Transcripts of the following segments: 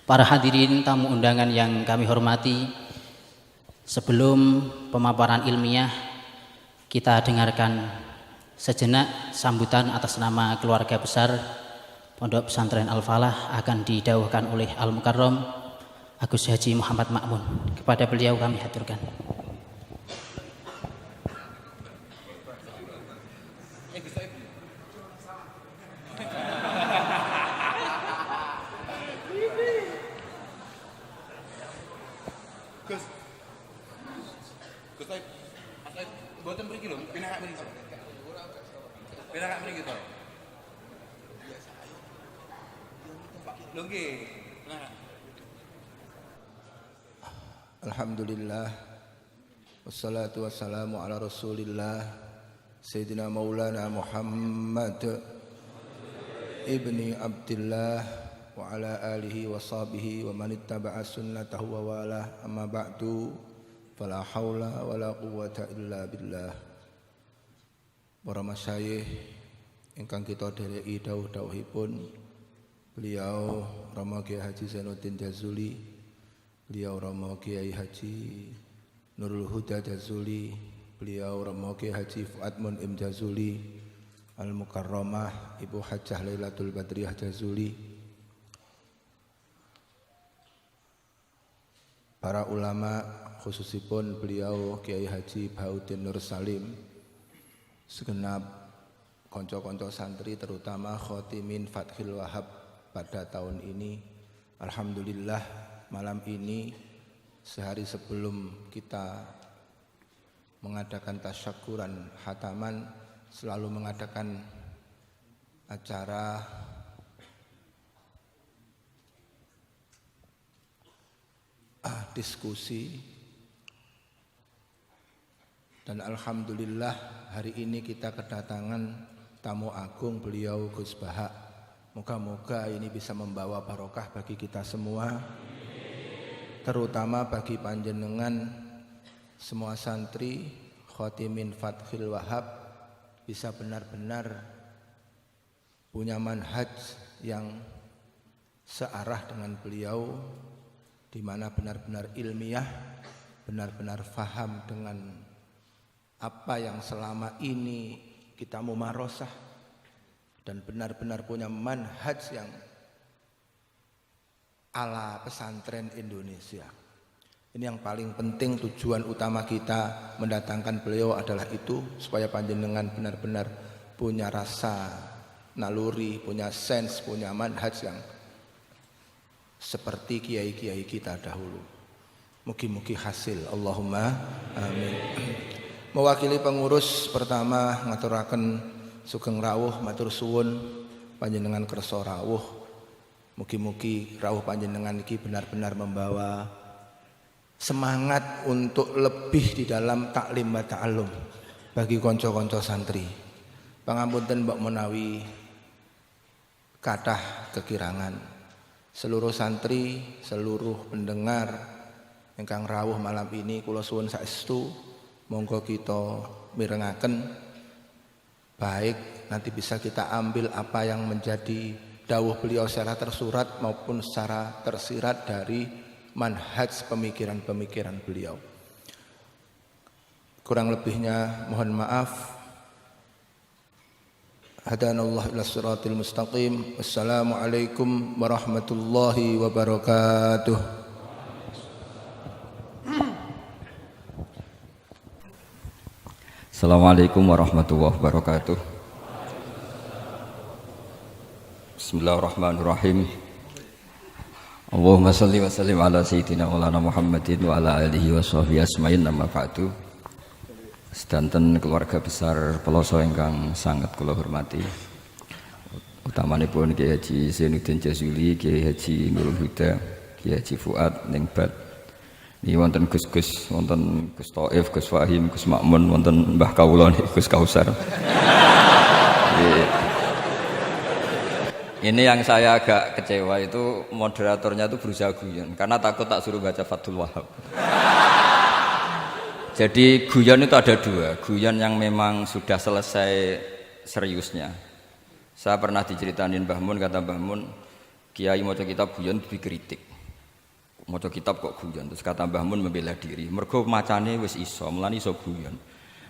Para hadirin tamu undangan yang kami hormati, sebelum pemaparan ilmiah kita dengarkan sejenak sambutan atas nama keluarga besar Pondok Pesantren Al-Falah akan didawuhkan oleh Al-Mukarram Agus Haji Muhammad Ma'mun. Kepada beliau kami haturkan. Alhamdulillah, wassalatu wassalamu ala rasulillah Sayyidina Maulana Muhammad ibni Abdillah wa ala alihi wa sahbihi wa man ittaba'a sunnatahu wa walah, amma ba'du, fala hawla wa la quwwata illa billah. Para masyayikh ingkang kita dereki dawuh-dawuhipun beliau Rama Kiai Haji Zainuddin Jazuli, beliau Rama Kiai Haji Nurul Huda Jazuli, beliau Rama Kiai Haji Fuad Mun'im Jazuli, Al-Mukarramah Ibu Hajjah Lailatul Badriyah Jazuli, para ulama khususipun beliau Kiai Haji Bahuddin Nur Salim, segenap konco-konco santri terutama khotimin Fathil Wahab pada tahun ini. Alhamdulillah, malam ini sehari sebelum kita mengadakan tasyakuran khataman selalu mengadakan acara diskusi, dan alhamdulillah hari ini kita kedatangan tamu agung beliau Gus Bahak. Moga-moga ini bisa membawa barokah bagi kita semua, terutama bagi panjenengan semua santri khotimin Fathil Wahab bisa benar-benar punya manhaj yang searah dengan beliau, di mana benar-benar ilmiah, benar-benar faham dengan apa yang selama ini kita mumarosah, dan benar-benar punya manhaj yang ala pesantren Indonesia. Ini yang paling penting, tujuan utama kita mendatangkan beliau adalah itu, supaya panjenengan benar-benar punya rasa naluri, punya sense, punya manhaj yang seperti kiai-kiai kita dahulu. Mugi-mugi hasil, Allahumma amin. Mewakili pengurus pertama ngaturaken sugeng rawuh matur suwun panjenengan kersa rawuh. Mugi-mugi rawuh panjenengan iki benar-benar membawa semangat untuk lebih di dalam taklim wa ta'allum bagi konco-konco santri. Pangapunten mbok menawi kathah kekirangan. Seluruh santri, seluruh pendengar ingkang rawuh malam ini kula suwun saestu monggo kita mirengaken, baik nanti bisa kita ambil apa yang menjadi dawuh beliau secara tersurat maupun secara tersirat dari manhaj pemikiran-pemikiran beliau. Kurang lebihnya mohon maaf. Hadanallahu ila siratil mustaqim. Wassalamualaikum warahmatullahi wabarakatuh. Assalamualaikum warahmatullahi wabarakatuh. Bismillahirrahmanirrahim. Allahumma salli wa sallim ala sayyidina maulana Muhammadin wa ala alihi wa sahbihi asma'in, amma ba'du. Sedanten keluarga besar Peloso ingkang sangat kula hormati, utamanipun Kiai Haji Zainuddin Jazuli, Kiai Haji Nurul Huda, Kiai Haji Fuad Ningbat. Ini wonten Gus-Gus, wonten Gus Taif, Gus Fahim, Gus Makmun, wonten Mbah Kawula Gus Kausar. Ini yang saya agak kecewa itu moderatornya itu berusaha guyon karena takut tak suruh baca Fathul Wahab. Jadi guyon itu ada dua, guyon yang memang sudah selesai seriusnya. Saya pernah diceritain Mbah Mun, kata Mbah Mun, Kiai maca kitab guyon dikritik. maca kitab kok guyon. Terus kata Mbah Mun membela diri. Mergo macane wis iso, mulane iso guyon.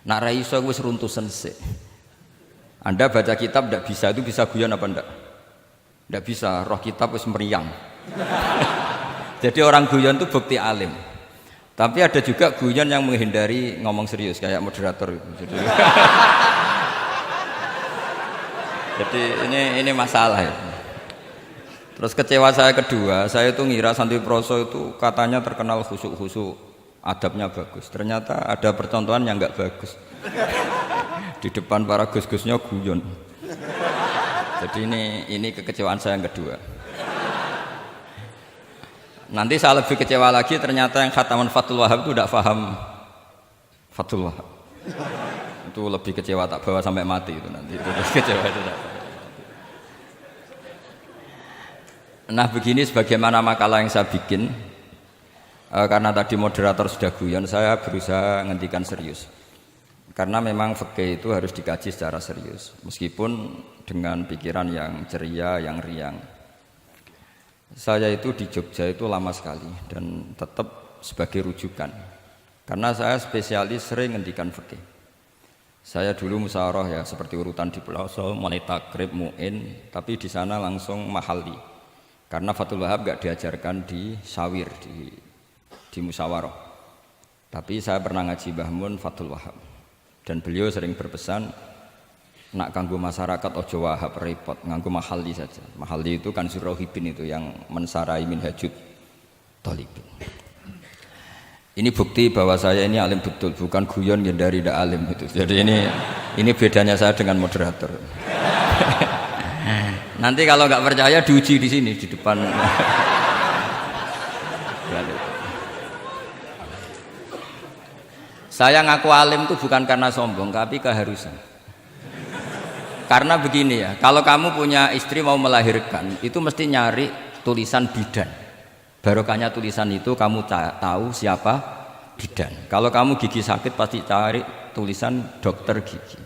Nak ra iso wis runtusen sik. Anda baca kitab ndak bisa, itu bisa guyon apa ndak? Ndak bisa, roh kitab wis meriang. Jadi orang guyon itu bukti alim. Tapi ada juga guyon yang menghindari ngomong serius kayak moderator gitu. Jadi ini masalah ya. Terus kecewa saya kedua, saya itu ngira Santri Proso itu katanya terkenal khusuk-khusuk, adabnya bagus. Ternyata ada percontohan yang enggak bagus. Di depan para gus-gusnya guyon. Jadi ini kekecewaan saya yang kedua. Nanti saya lebih kecewa lagi, ternyata yang khataman Fathul Wahab itu tidak paham Fathul Wahab. Itu lebih kecewa, tak bawa sampai mati itu nanti. Itu kecewa itu tak. Nah begini sebagaimana makalah yang saya bikin, karena tadi moderator sudah guyon, saya berusaha ngendikan serius. Karena memang fikih itu harus dikaji secara serius, meskipun dengan pikiran yang ceria, yang riang. Saya itu di Jogja itu lama sekali dan tetap sebagai rujukan. Karena saya spesialis sering ngendikan fikih. Saya dulu musyawarah ya seperti urutan di Pelosok, mulai takrib, mu'in, tapi di sana langsung mahalli. Karena Fathul Wahab gak diajarkan di Sawir, di musyawarah. Tapi saya pernah ngaji Mbah Mun Fathul Wahab. Dan beliau sering berpesan, nak kanggo masyarakat ojo wahab repot, nganggo mahalli saja. Mahalli itu kan Surahibin itu yang mensarai minhajud thalibin. Ini bukti bahwa saya ini alim betul, bukan guyon dari tidak alim itu. Jadi ini bedanya saya dengan moderator. Nanti kalau nggak percaya diuji di sini di depan. Saya ngaku alim itu bukan karena sombong, tapi keharusan. Karena begini ya, kalau kamu punya istri mau melahirkan, itu mesti nyari tulisan bidan. Barokahnya tulisan itu kamu tahu siapa bidan. Kalau kamu gigi sakit pasti cari tulisan dokter gigi.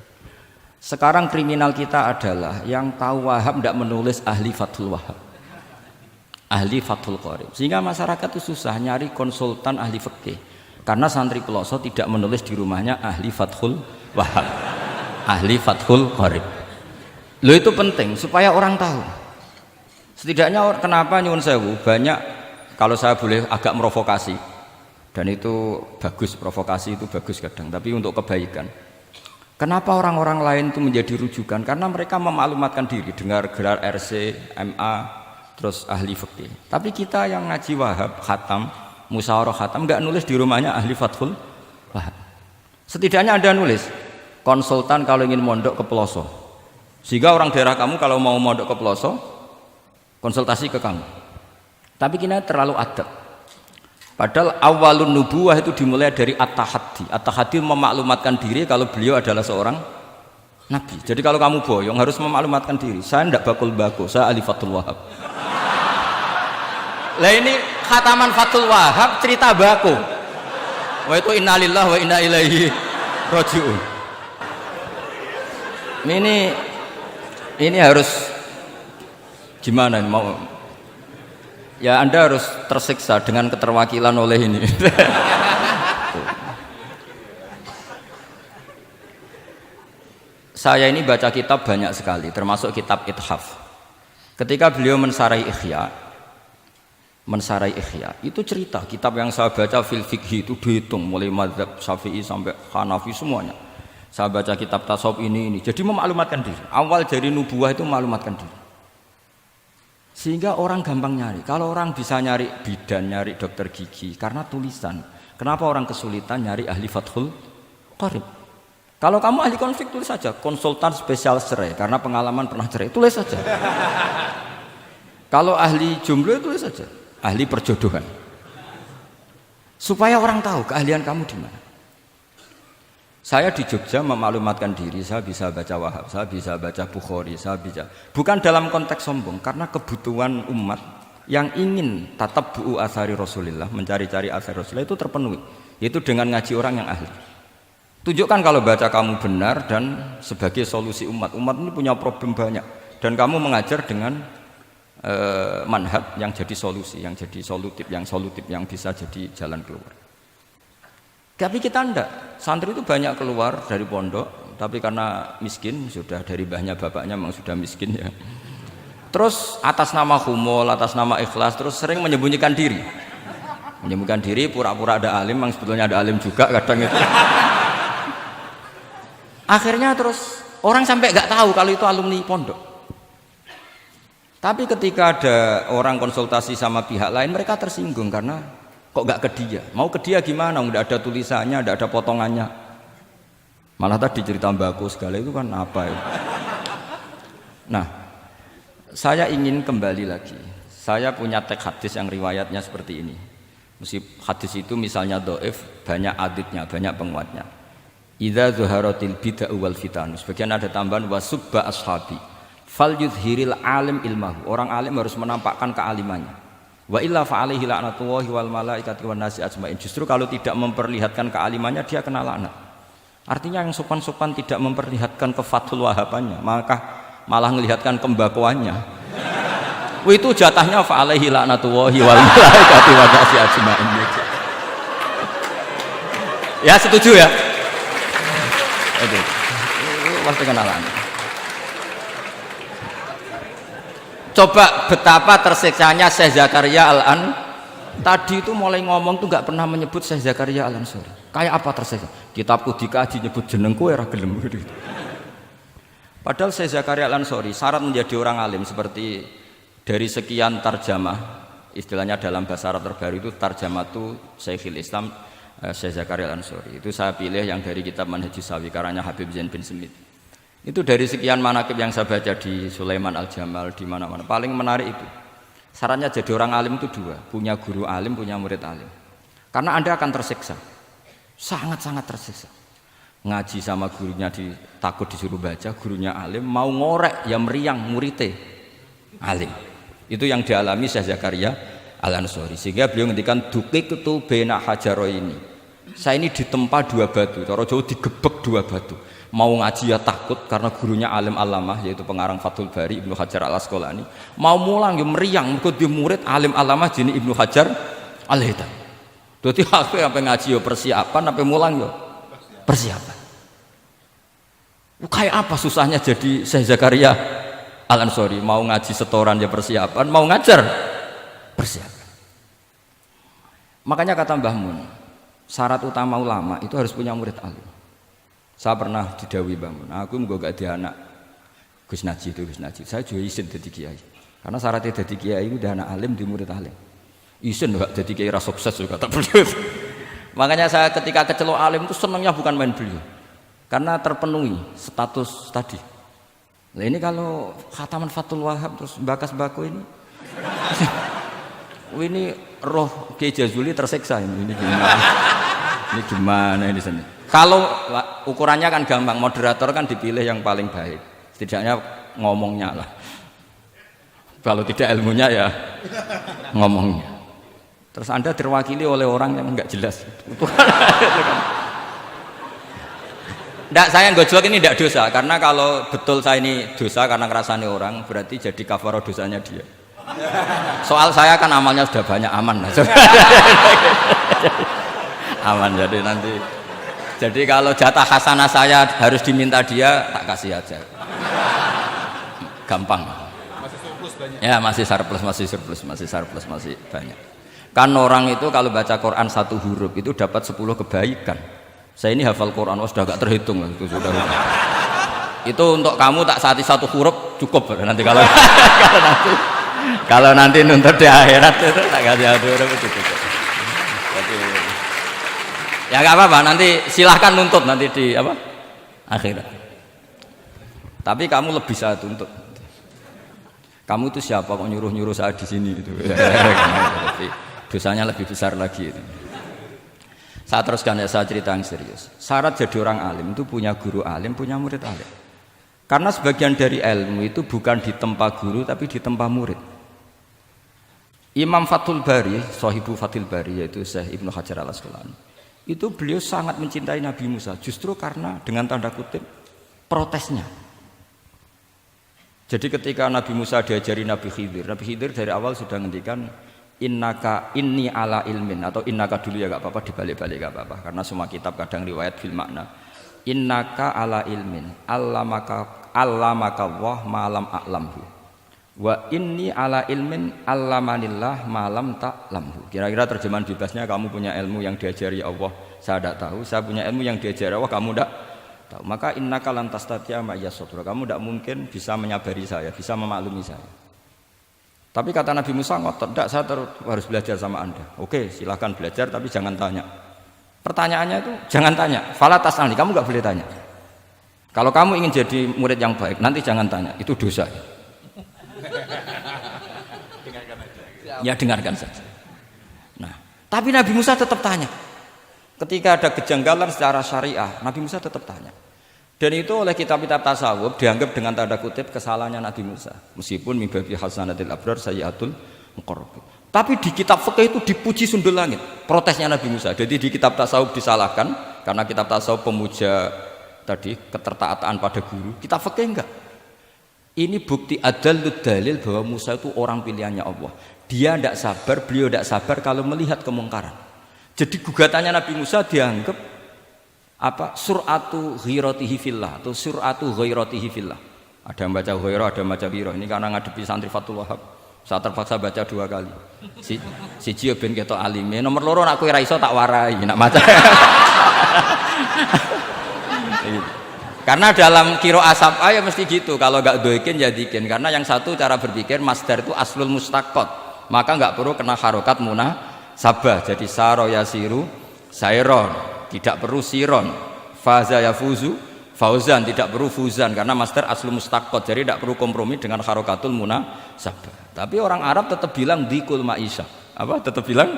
Sekarang kriminal kita adalah yang tahu Wahab tidak menulis ahli Fathul Wahab, ahli Fathul Qorib, sehingga masyarakat itu susah nyari konsultan ahli fikih karena santri Pelosok tidak menulis di rumahnya ahli Fathul Wahab, ahli Fathul Qorib. Lo itu penting supaya orang tahu. Setidaknya kenapa nyuwun sewu banyak, kalau saya boleh agak merovokasi, dan itu bagus, provokasi itu bagus kadang, tapi untuk kebaikan. Kenapa orang-orang lain itu menjadi rujukan? Karena mereka memaklumatkan diri, dengar gelar RC, MA, terus ahli fikih. Tapi kita yang ngaji Wahab, khatam, musyawarah khatam, nggak nulis di rumahnya ahli Fathul Wahab. Setidaknya Anda nulis, konsultan kalau ingin mondok ke Pelosok. Sehingga orang daerah kamu kalau mau mondok ke Pelosok, konsultasi ke kamu. Tapi kita terlalu adab. Padahal awalun nubuwah itu dimulai dari at-tahaddi. At-tahaddi memaklumatkan diri kalau beliau adalah seorang nabi. Jadi kalau kamu boyong harus memaklumatkan diri. Saya tidak bakul-bakul, saya ahli Fathul Wahab. Lah ini khataman Fathul Wahab cerita bako. Wah itu innalillahi wa inna ilaihi raji'un. Ini harus gimana mau? Ya Anda harus tersiksa dengan keterwakilan oleh ini. Saya ini baca kitab banyak sekali, termasuk kitab Ithaf. Ketika beliau mensarai Ihya, itu cerita kitab yang saya baca fil fikhi itu dihitung mulai mazhab Syafi'i sampai Hanafi semuanya. Saya baca kitab tasawuf ini. Jadi memaklumatkan diri. Awal dari nubuwah itu memaklumatkan diri. Sehingga orang gampang nyari. Kalau orang bisa nyari bidan, nyari dokter gigi karena tulisan. Kenapa orang kesulitan nyari ahli Fathul Qorib? Kalau kamu ahli konflik tulis saja, konsultan spesial cerai karena pengalaman pernah cerai, tulis saja. Kalau ahli jomblo tulis saja, ahli perjodohan. Supaya orang tahu keahlian kamu di mana. Saya di Jogja memaklumatkan diri, saya bisa baca Wahab, saya bisa baca Bukhari, saya bisa. Bukan dalam konteks sombong, karena kebutuhan umat yang ingin tatap bu'u asari Rasulullah, mencari-cari asari Rasulullah itu terpenuhi. Yaitu dengan ngaji orang yang ahli. Tunjukkan kalau baca kamu benar dan sebagai solusi umat. Umat ini punya problem banyak. Dan kamu mengajar dengan manhaj yang jadi solusi, yang jadi solutif, yang bisa jadi jalan keluar. Tapi kita enggak. Santri itu banyak keluar dari pondok, tapi karena miskin, sudah dari mbahnya bapaknya memang sudah miskin ya. Terus atas nama humul, atas nama ikhlas, terus sering menyembunyikan diri. Menyembunyikan diri, pura-pura ada alim, memang sebetulnya ada alim juga kadang itu. Akhirnya terus orang sampai nggak tahu kalau itu alumni pondok. Tapi ketika ada orang konsultasi sama pihak lain, mereka tersinggung karena kok nggak ke dia? Mau ke dia gimana? Nggak ada tulisannya, nggak ada potongannya. Malah tadi cerita mbako segala itu kan apa ya? Nah, saya ingin kembali lagi. Saya punya teks hadis yang riwayatnya seperti ini. Meskipun hadis itu misalnya dhaif, banyak aditnya, banyak penguatnya. Idza zuharatil bid'ah wal fitan. Sebagian ada tambahan wasubba ashabi. Fal yudhiril alim ilmahu. Orang alim harus menampakkan kealimannya. Wa illa fa alaihi la'natullahi wal malaikati wan nasi ajmain. Justru kalau tidak memperlihatkan kealimannya dia kena laknat. Artinya yang sopan-sopan tidak memperlihatkan kefatul wahabannya, maka malah melihatkan kembakuannya. Itu jatahnya fa alaihi la'natullahi wal malaikati wan nasi ajmain. Ya setuju ya? Itu pasti kenalan. Coba betapa tersiksanya Syekh Zakaria Al-An. Tadi itu mulai ngomong tuh nggak pernah menyebut Syekh Zakaria Al-Ansori. Kayak apa tersiksa? Kitabku dikaji nyebut jenengku era gelem. Padahal Syekh Zakaria Al-Ansori syarat menjadi orang alim seperti dari sekian tarjamah, istilahnya dalam bahasa Arab terbaru itu tarjamah itu Syekhul Islam Syekh Zakaria Al-Ansori. Itu saya pilih yang dari kitab Manhajus Sawi karanya Habib Zain bin Smith. Itu dari sekian manaqib yang saya baca di Sulaiman Al-Jamal di mana-mana paling menarik itu. Syaratnya jadi orang alim itu dua, punya guru alim, punya murid alim. Karena Anda akan tersiksa. Sangat-sangat tersiksa. Ngaji sama gurunya takut disuruh baca, gurunya alim, mau ngorek ya meriang muridnya alim. Itu yang dialami Syekh Zakaria Al-Ansori. Sehingga beliau ngendikan duqiqtu baina hajaroini. Saya ini ditempa dua batu, cara Jawa digebek dua batu. Mau ngaji ya takut karena gurunya alim alamah yaitu pengarang Fathul Bari Ibnu Hajar Al-Asqalani. Mau mulang ya meriang mergo di murid alim alamah jenenge Ibnu Hajar Al-Haytham. Dadi aku sampai ngaji ya persiapan, sampai mulang ya persiapan. Kayak apa susahnya jadi Syekh Zakaria Al-Ansori, mau ngaji setoran ya persiapan, mau ngajar persiapan. Makanya kata Mbah Mun, syarat utama ulama itu harus punya murid alim. Saya pernah didhawuhi Mbah Mun, aku muga gak di anak Gus Naji itu Gus Naji. Saya juga izin jadi kiai. Karena syaratnya jadi kiai itu udah anak alim di murid alim. Izin gak jadi kiai ra sukses juga tak perlu. Makanya saya ketika kecelok alim itu senangnya bukan main beliau. Karena terpenuhi status tadi. Nah ini kalau khataman Fathul Wahab terus bakas bako ini. Ini roh Kiai Jazuli tersiksa ini gimana? Ini gimana ini sini? Kalau ukurannya kan gampang, moderator kan dipilih yang paling baik. Setidaknya ngomongnya lah. Kalau tidak ilmunya ya ngomongnya. Terus Anda terwakili oleh orang yang enggak jelas. Enggak, saya gojlok ini enggak dosa. Karena kalau betul saya ini dosa karena ngerasani orang, berarti jadi kafarah dosanya dia. Soal saya kan amalnya sudah banyak, aman lah. Aman, jadi nanti. Jadi kalau jatah hasanah saya harus diminta dia, tak kasih aja. Gampang. Masih surplus banyak. Ya masih surplus, masih banyak. Kan orang itu kalau baca Quran satu huruf itu dapat 10 kebaikan. Saya ini hafal Quran, sudah gak terhitung itu sudah. Itu untuk kamu tak saati satu huruf cukup nanti kalau nanti nuntut di akhirat itu tak kasih satu huruf itu cukup. Ya nggak apa-apa, nanti silahkan nuntut nanti di apa akhirat. Tapi kamu lebih saya tuntut. Kamu itu siapa kok nyuruh saya di sini itu? Dosanya lebih besar lagi. Itu. Saya teruskan ya, saya cerita yang serius. Syarat jadi orang alim itu punya guru alim, punya murid alim. Karena sebagian dari ilmu itu bukan ditempa guru tapi ditempa murid. Imam Fathul Bari, Sahibu Fathul Bari yaitu Syekh Ibnu Hajar Al-Asqalani. Itu beliau sangat mencintai Nabi Musa justru karena dengan tanda kutip protesnya. Jadi ketika Nabi Musa diajari Nabi Khidir dari awal sudah ngendikan innaka inni ala ilmin, atau innaka dulu ya gak apa-apa, dibalik-balik gak apa-apa karena semua kitab kadang riwayat bil makna. Innaka ala ilmin allamaka Allah malam a'lamhu wa inni ala ilmin allamanillah malam ta'lamhu. Kira-kira terjemahan bebasnya, kamu punya ilmu yang diajari Allah saya tidak tahu, saya punya ilmu yang diajari Allah kamu tidak tahu, maka innaka lan tastati'a ma'iyya sabra, kamu tidak mungkin bisa menyabari saya, bisa memaklumi saya. Tapi kata Nabi Musa ngotot, tidak, saya harus belajar sama anda. Oke, silahkan belajar tapi jangan tanya. Pertanyaannya itu jangan tanya, fala tas'alni, kamu nggak boleh tanya. Kalau kamu ingin jadi murid yang baik nanti jangan tanya, itu dosa. Ya dengarkan saja. Nah, tapi Nabi Musa tetap tanya. Ketika ada kejanggalan secara syariah, Nabi Musa tetap tanya. Dan itu oleh kitab-kitab tasawuf dianggap dengan tanda kutip kesalahannya Nabi Musa. Meskipun mimbabi hasanatil abrar sayyatul muqarrabin. Tapi di kitab fikih itu dipuji sundul langit. Protesnya Nabi Musa. Jadi di kitab tasawuf disalahkan karena kitab tasawuf pemuja tadi ketertaatan pada guru. Kitab fikih enggak. Ini bukti adallud dalil bahwa Musa itu orang pilihannya Allah. Dia tidak sabar, beliau tidak sabar kalau melihat kemungkaran. Jadi gugatannya Nabi Musa dianggap apa? Sur'atu ghiratihi fillah atau sur'atu ghairatihi fillah. Ada yang baca ghairah, ada yang baca ghirah. Ini karena ngadepi santri Fathul Wahab. Saya terpaksa baca 2 kali. Siji ben ketok alime, nomor 2 nak kowe ra iso tak warai, nak maca. Karena dalam qiraah sab'ah ya mesti gitu, kalau enggak doikin ya dikin. Karena yang satu cara berpikir masdar itu aslul mustaqot, maka enggak perlu kena harokat munasabah. Jadi saro yasiru sairon, tidak perlu siron. Faza yafuzu fauzan, tidak perlu fuzan karena masdar aslul mustaqot. Jadi tidak perlu kompromi dengan harokatul munasabah. Tapi orang Arab tetap bilang dikul maisha. Apa? Tetap bilang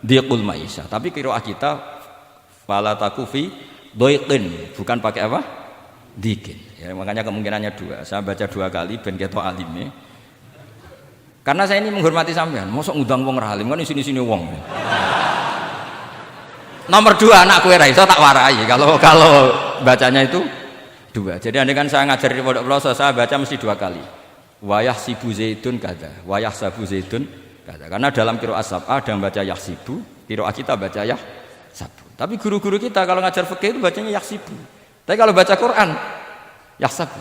dikul maisha. Tapi qiraah kita fala takufi doiqin, bukan pakai apa? Dikin. Ya, makanya kemungkinannya 2. Saya baca 2 kali ben ketok alime. Karena saya ini menghormati sampean. Mosok ngundang wong ra alim kan sini-sini wong. Nomor 2 anak kowe ra iso tak warai kalau bacanya itu 2. Jadi andai kan saya ngajar di pondok pelosok saya baca mesti 2 kali. Wayah sibu zaitun kada, wayah sabu zaitun kada. Karena dalam qiraah sab'ah ada yang baca yahsibu, qiraah kita baca yahsabu. Tapi guru-guru kita kalau ngajar fikih itu bacanya yahsibu. Tapi kalau baca Quran yahsabu.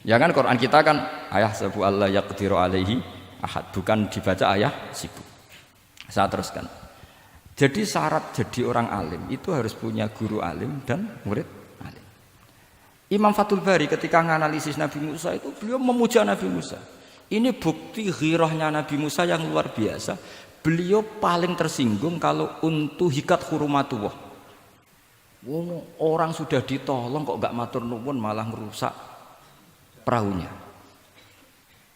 Ya kan Quran kita kan ayah sabu Allah yaqdiru alaihi ahad, bukan dibaca ayah sibu. Saya teruskan. Jadi syarat jadi orang alim itu harus punya guru alim dan murid alim. Imam Fathul Bari ketika menganalisis Nabi Musa itu beliau memuja Nabi Musa. Ini bukti ghirahnya Nabi Musa yang luar biasa. Beliau paling tersinggung kalau untuhikat hurumatullah. Orang sudah ditolong kok gak matur nuwun malah merusak perahunya.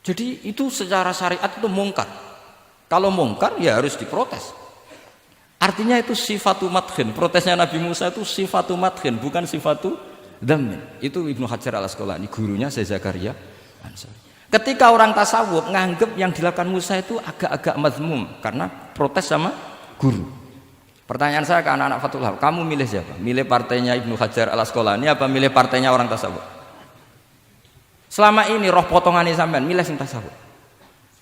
Jadi itu secara syariat itu mungkar. Kalau mungkar ya harus diprotes. Artinya itu sifatu madkhin. Protesnya Nabi Musa itu sifatu madkhin, bukan sifatu dhammin. Itu Ibnu Hajar al-Asqalani, gurunya Syekh Zakaria Ansari. Ketika orang tasawuf nganggep yang dilakukan Musa itu agak-agak mazmum karena protes sama guru. Pertanyaan saya ke anak-anak Fathul Wahab, kamu milih siapa? Milih partainya Ibnu Hajar al-Asqalani apa milih partainya orang tasawuf? Selama ini roh potongannya sampean milih sing tasawuf.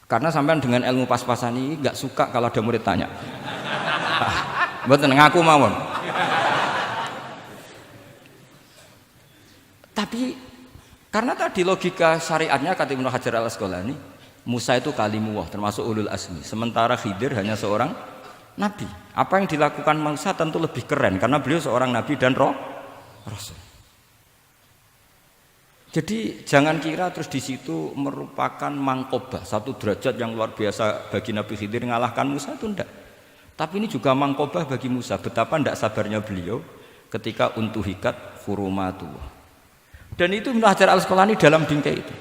Karena sampean dengan ilmu pas-pasan ini enggak suka kalau ada murid tanya. Mboten ngaku mawon. Tapi karena tadi logika syariatnya kata Ibnu Hajar al-Asqalani, Musa itu kalimullah termasuk ulul azmi, sementara Khidir hanya seorang nabi. Apa yang dilakukan Musa tentu lebih keren karena beliau seorang nabi dan rasul. Jadi jangan kira terus di situ merupakan mangkobah, satu derajat yang luar biasa bagi Nabi Khidir mengalahkan Musa itu enggak. Tapi ini juga mangkobah bagi Musa, betapa tidak sabarnya beliau ketika untuhikat hurumatullah. Dan itu Ibnu Hajar al-Asqalani dalam bingkai itu.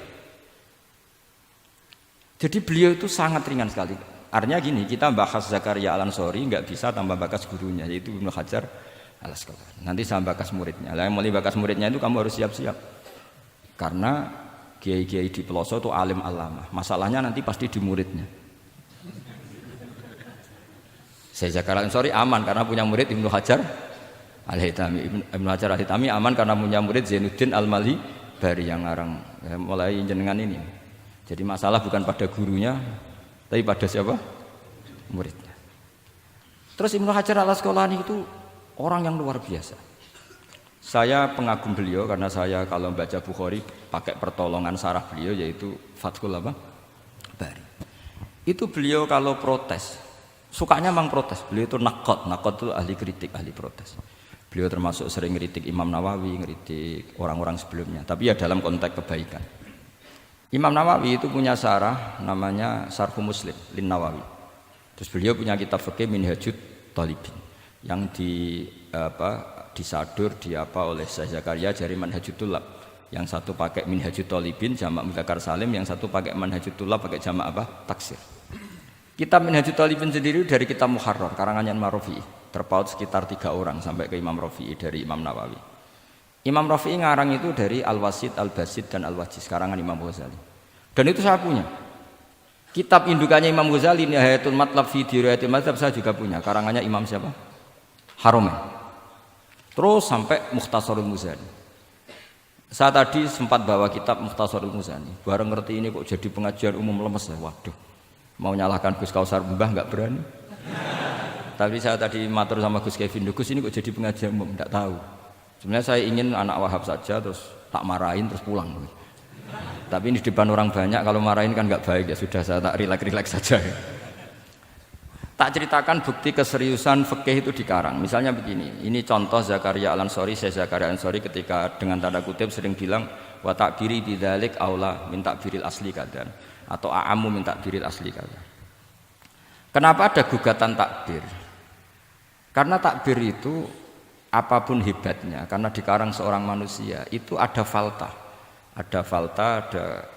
Jadi beliau itu sangat ringan sekali. Artinya gini, kita bahas Zakaria al-Ansori nggak bisa tambah bakas gurunya, yaitu Ibnu Hajar al-Asqalani. Nanti saya bakas muridnya. Yang mulai bakas muridnya itu kamu harus siap-siap. Karena kiai-kiai di pelosok itu alim alama. Masalahnya nanti pasti di muridnya. Saya Zakaria al-Ansori aman karena punya murid Ibnu Hajar al-Hitami. Ibnu Hajar al-Hitami aman karena punya murid Zainuddin al-Maliki. Bari yang ngarang ya, mulai jenengan ini. Jadi masalah bukan pada gurunya, tapi pada siapa? Muridnya. Terus Ibnu Hajar al-Asqalani itu orang yang luar biasa. Saya pengagum beliau karena saya kalau baca Bukhari pakai pertolongan sarah beliau yaitu Fathul Bari. Itu beliau kalau protes, sukanya memang protes. Beliau itu nakot itu ahli kritik, ahli protes. Beliau termasuk sering kritik Imam Nawawi, kritik orang-orang sebelumnya. Tapi ya dalam konteks kebaikan. Imam Nawawi itu punya sarah namanya Syarh Muslim lin Nawawi. Terus beliau punya kitab fikih Minhajut Thalibin yang disadur oleh Syekh Zakaria dari Manhajut Thulab. Yang satu pakai Minhajut Thalibin jamak mudzakkar salim, yang satu pakai Manhajut Thulab pakai jamak taksir. Kitab Minhajut Thalibin sendiri dari kitab Muharrar karangannya Imam Rafi'i, terpaut sekitar 3 orang sampai ke Imam Rafi'i dari Imam Nawawi. Imam Rafi'i ngarang itu dari Al-Wasit, Al-Basit dan Al-Wajiz karangan Imam Ghazali. Dan itu saya punya. Kitab indukannya Imam Ghazali Nihayatul Matlab fi Dirayatil Madzhab saya juga punya karangannya Imam siapa? Haromen. Terus sampai Mukhtasarul Muzani. Saya tadi sempat bawa kitab Mukhtasarul Muzani. Bareng ngerti ini kok jadi pengajian umum lemes ya. Waduh. Mau nyalahkan Gus Kausar Mbah enggak berani. Tapi saya tadi matur sama Gus Kevin, Gus ini kok jadi pengajian umum enggak tahu. Sebenarnya saya ingin anak Wahab saja terus tak marahin terus pulang. Tapi ini di depan orang banyak kalau marahin kan enggak baik ya sudah saya tak rileks saja. Tak ceritakan bukti keseriusan fikih itu dikarang. Misalnya begini, ini contoh Zakaria Al-Ansori, Syekh Zakaria Al-Ansori ketika dengan tanda kutip sering bilang wa ta'biri bidzalik aula min ta'biril asli kadan atau a'ammu min ta'biril asli kadan. Kenapa ada gugatan takbir? Karena takbir itu apapun hebatnya, karena dikarang seorang manusia itu ada falta, ada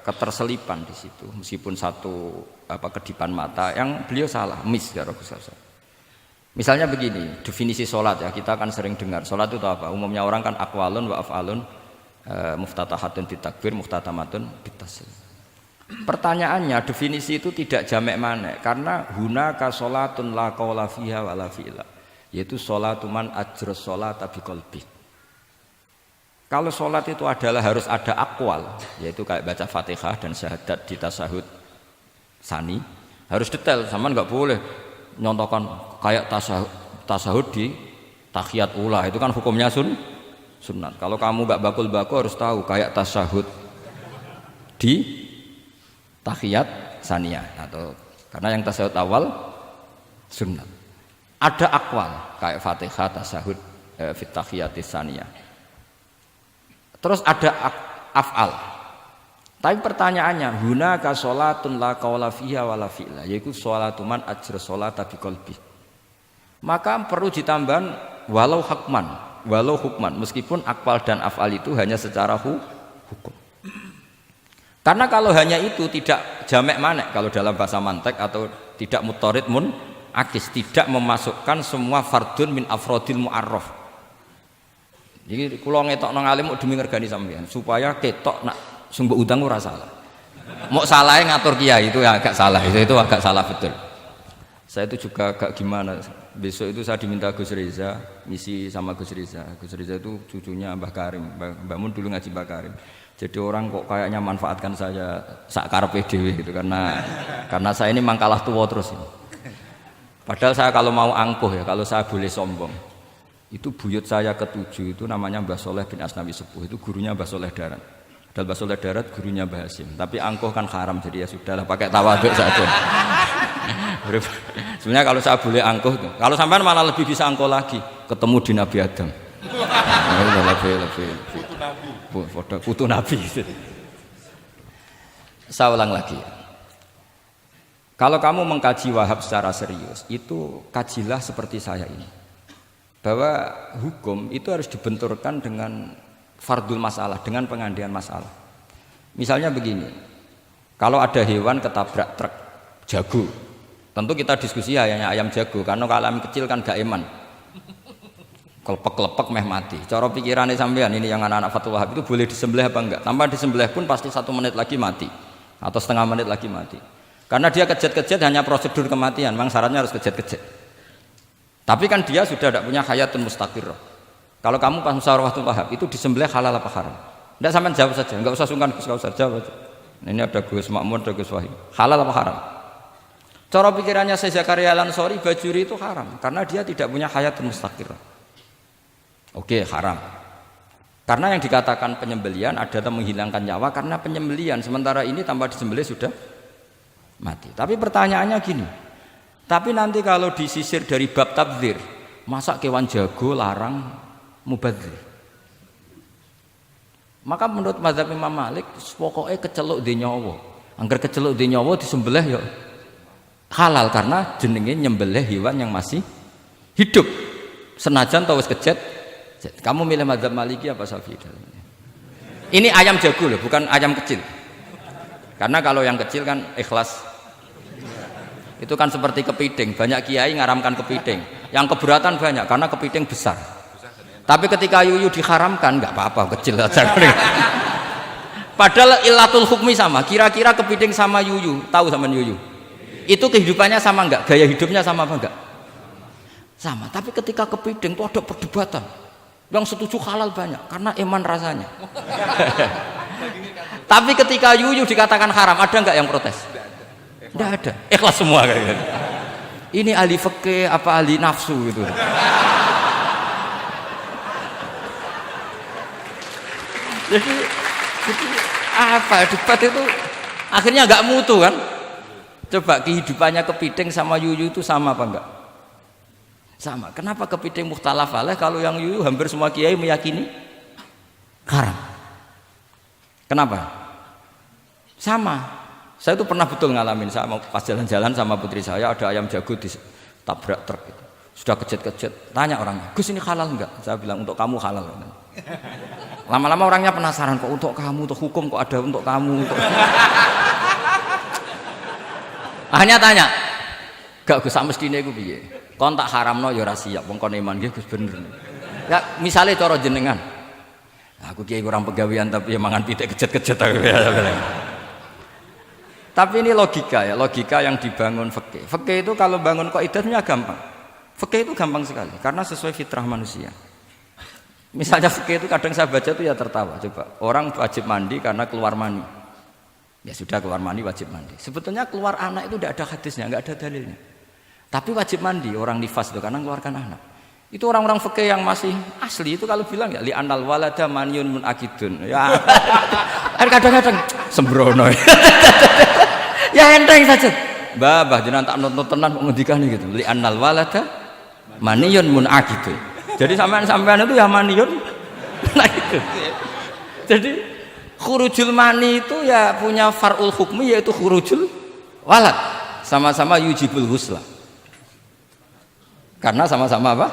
keterselipan di situ. Meskipun satu kedipan mata yang beliau salah, miss ya Rasulullah. Misalnya begini, definisi sholat ya kita akan sering dengar. Sholat itu apa? Umumnya orang kan aqwalun wa af'alun, muftatahatun bitakbir, muftatamatun bitaslim. Pertanyaannya definisi itu tidak jamek manek karena hunaka sholatun la qawla fiha wa la fi'la, yaitu sholatu man ajra sholata biqalbi. Kalau sholat itu adalah harus ada akwal, yaitu kayak baca Fatihah dan syahadat di tasyahud sani, harus detail, sama nggak boleh nyontohkan kayak tasyahud di tahiyat ula, itu kan hukumnya sunnat. Kalau kamu nggak bakul-bakul harus tahu kayak tasyahud di tahiyat saniyah, atau karena yang tasyahud awal sunnat. Ada akwal kayak Fatihah tasyahud fit tahiyatis saniyah. Terus ada af'al. Tapi pertanyaannya, hunaka sholatun la qawla fiha wa la fi'la, yaitu sholatu man ajra sholata biqalbi. Maka perlu ditambah walau hukman, meskipun akwal dan af'al itu hanya secara hukum. Karena kalau hanya itu tidak jamek manek kalau dalam bahasa mantek, atau tidak mutarid akis, tidak memasukkan semua fardun min afrodil mu'arraf. Jadi kula ngetok nang alim demi ngergani sampean supaya ketok nak sumber utang ora salah. Mau salahnya ngatur kiai itu ya agak salah, itu agak salah betul. Saya itu juga agak gimana. Besok itu saya diminta Gus Reza, misi sama Gus Reza. Gus Reza itu cucunya Mbah Karim. Mbah Mun dulu ngaji Mbah Karim. Jadi orang kok kayaknya manfaatkan saya sak karepe dhewe gitu karena saya ini mangkalah tua terus ini. Padahal saya kalau mau angkuh ya, kalau saya boleh sombong. Itu buyut saya ketujuh itu namanya Mbah Soleh bin Asnawi Sepuh, itu gurunya Mbah Soleh Darat. Padahal Mbah Soleh Darat gurunya Mbah Hasim. Tapi angkuh kan haram, jadi ya sudahlah pakai tawaduk saja. Sebenarnya kalau saya boleh angkuh, kalau sampean malah lebih bisa angkuh lagi, ketemu di Nabi Adam. Lebih. Putu Nabi. Saya ulang lagi. Kalau kamu mengkaji Wahab secara serius, itu kajilah seperti saya ini. Bahwa hukum itu harus dibenturkan dengan fardul masalah, dengan pengandian masalah. Misalnya begini, kalau ada hewan ketabrak truk jago, tentu kita diskusi hanya ayam jago, karena kalau ayam kecil kan gak eman, kelepek-kelepek meh mati. Cara pikirannya sampean ini yang anak-anak Fathul Wahab itu boleh disembelih apa enggak? Tanpa disembelih pun pasti 1 menit lagi mati, atau setengah menit lagi mati. Karena dia kejat-kejat hanya prosedur kematian, memang syaratnya harus kejat-kejat. Tapi kan dia sudah tidak punya hayatun mustaqirrah. Kalau kamu pas musyawarah Fathul Wahab itu disembelih halal apa haram? Ndak sampean jawab saja, enggak usah sungkan Gus, enggak usah jawab aja. Ini ada Gus Makmun, ada Gus Wahid. Halal apa haram? Cara pikirannya Syekh Zakaria Al-Ansori, bajuri itu haram karena dia tidak punya hayatun mustaqirah. Oke, haram. Karena yang dikatakan penyembelian adalah menghilangkan nyawa karena penyembelian, sementara ini tanpa disembelih sudah mati. Tapi pertanyaannya gini, tapi nanti kalau disisir dari bab tabdzir, masa kewan jago larang mubadzir? Maka menurut mazhab Imam Malik, pokoknya keceluk di nyawa. Angger keceluk di nyawa disembelih ya halal karena jenenge nyembelih hewan yang masih hidup. Senajan tau wis kejet. Kamu milih mazhab Maliki apa Syafi'i? Ini ayam jago loh, bukan ayam kecil. Karena kalau yang kecil kan ikhlas. Itu kan seperti kepiting, banyak kiai ngaramkan kepiting. Yang keberatan banyak karena kepiting besar. Tapi ketika yuyu diharamkan, nggak apa-apa, kecil aja. Padahal ilatul hukmi sama. Kira-kira kepiting sama yuyu, tahu sama yuyu? Itu kehidupannya sama enggak? Gaya hidupnya sama apa enggak? Sama. Tapi ketika kepiting itu ada perdebatan. Yang setuju halal banyak karena iman rasanya. Tapi ketika yuyu dikatakan haram, ada enggak yang protes? Enggak ada. Ikhlas semua kayak gitu. Ini ahli fikih apa ahli nafsu gitu. Jadi apa debat itu akhirnya enggak mutu kan? Coba kehidupannya kepiting sama yuyu itu sama apa enggak? Sama. Kenapa kepiting mukhtalaf alaih kalau yang yuyu hampir semua kiai meyakini haram? Kenapa? Sama. Saya itu pernah betul ngalamin, sama pas jalan-jalan sama putri saya ada ayam jago ditabrak truk gitu. Sudah kejet-kejet, tanya orangnya, Gus ini halal enggak? Saya bilang untuk kamu halal. Lama-lama orangnya penasaran, kok untuk kamu, untuk hukum kok ada untuk kamu, untuk hanya tanya, gak Gus mestine iku piye? Kon tak haramno ya ora siap, wong kon iman nggih Gus bener. Ya misale cara jenengan. Aku kiai kurang pegawean tapi ya mangan pitik kejet-kejet aku. Tapi ini logika ya, logika yang dibangun fikih. Fikih itu kalau bangun kaidahnya gampang. Fikih itu gampang sekali karena sesuai fitrah manusia. Misalnya fikih itu kadang saya baca itu ya tertawa. Coba orang wajib mandi karena keluar mani. Ya sudah keluar mani wajib mandi. Sebetulnya keluar anak itu tidak ada hadisnya, nggak ada dalilnya. Tapi wajib mandi orang nifas itu karena mengeluarkan anak. Itu orang-orang fikih yang masih asli itu kalau bilang ya li anal walada maniyun munakidun. Ya kadang-kadang sembrono. Ya enteng saja. Mbah jenengan tak nonton tenan kok ngendikane gitu. Li anal walada maniyun munakidun. Jadi sampean itu ya maniyun nah gitu. Jadi khurujul mani itu ya punya far'ul hukmi yaitu khurujul walad. Sama-sama yujibul husla. Karena sama-sama apa?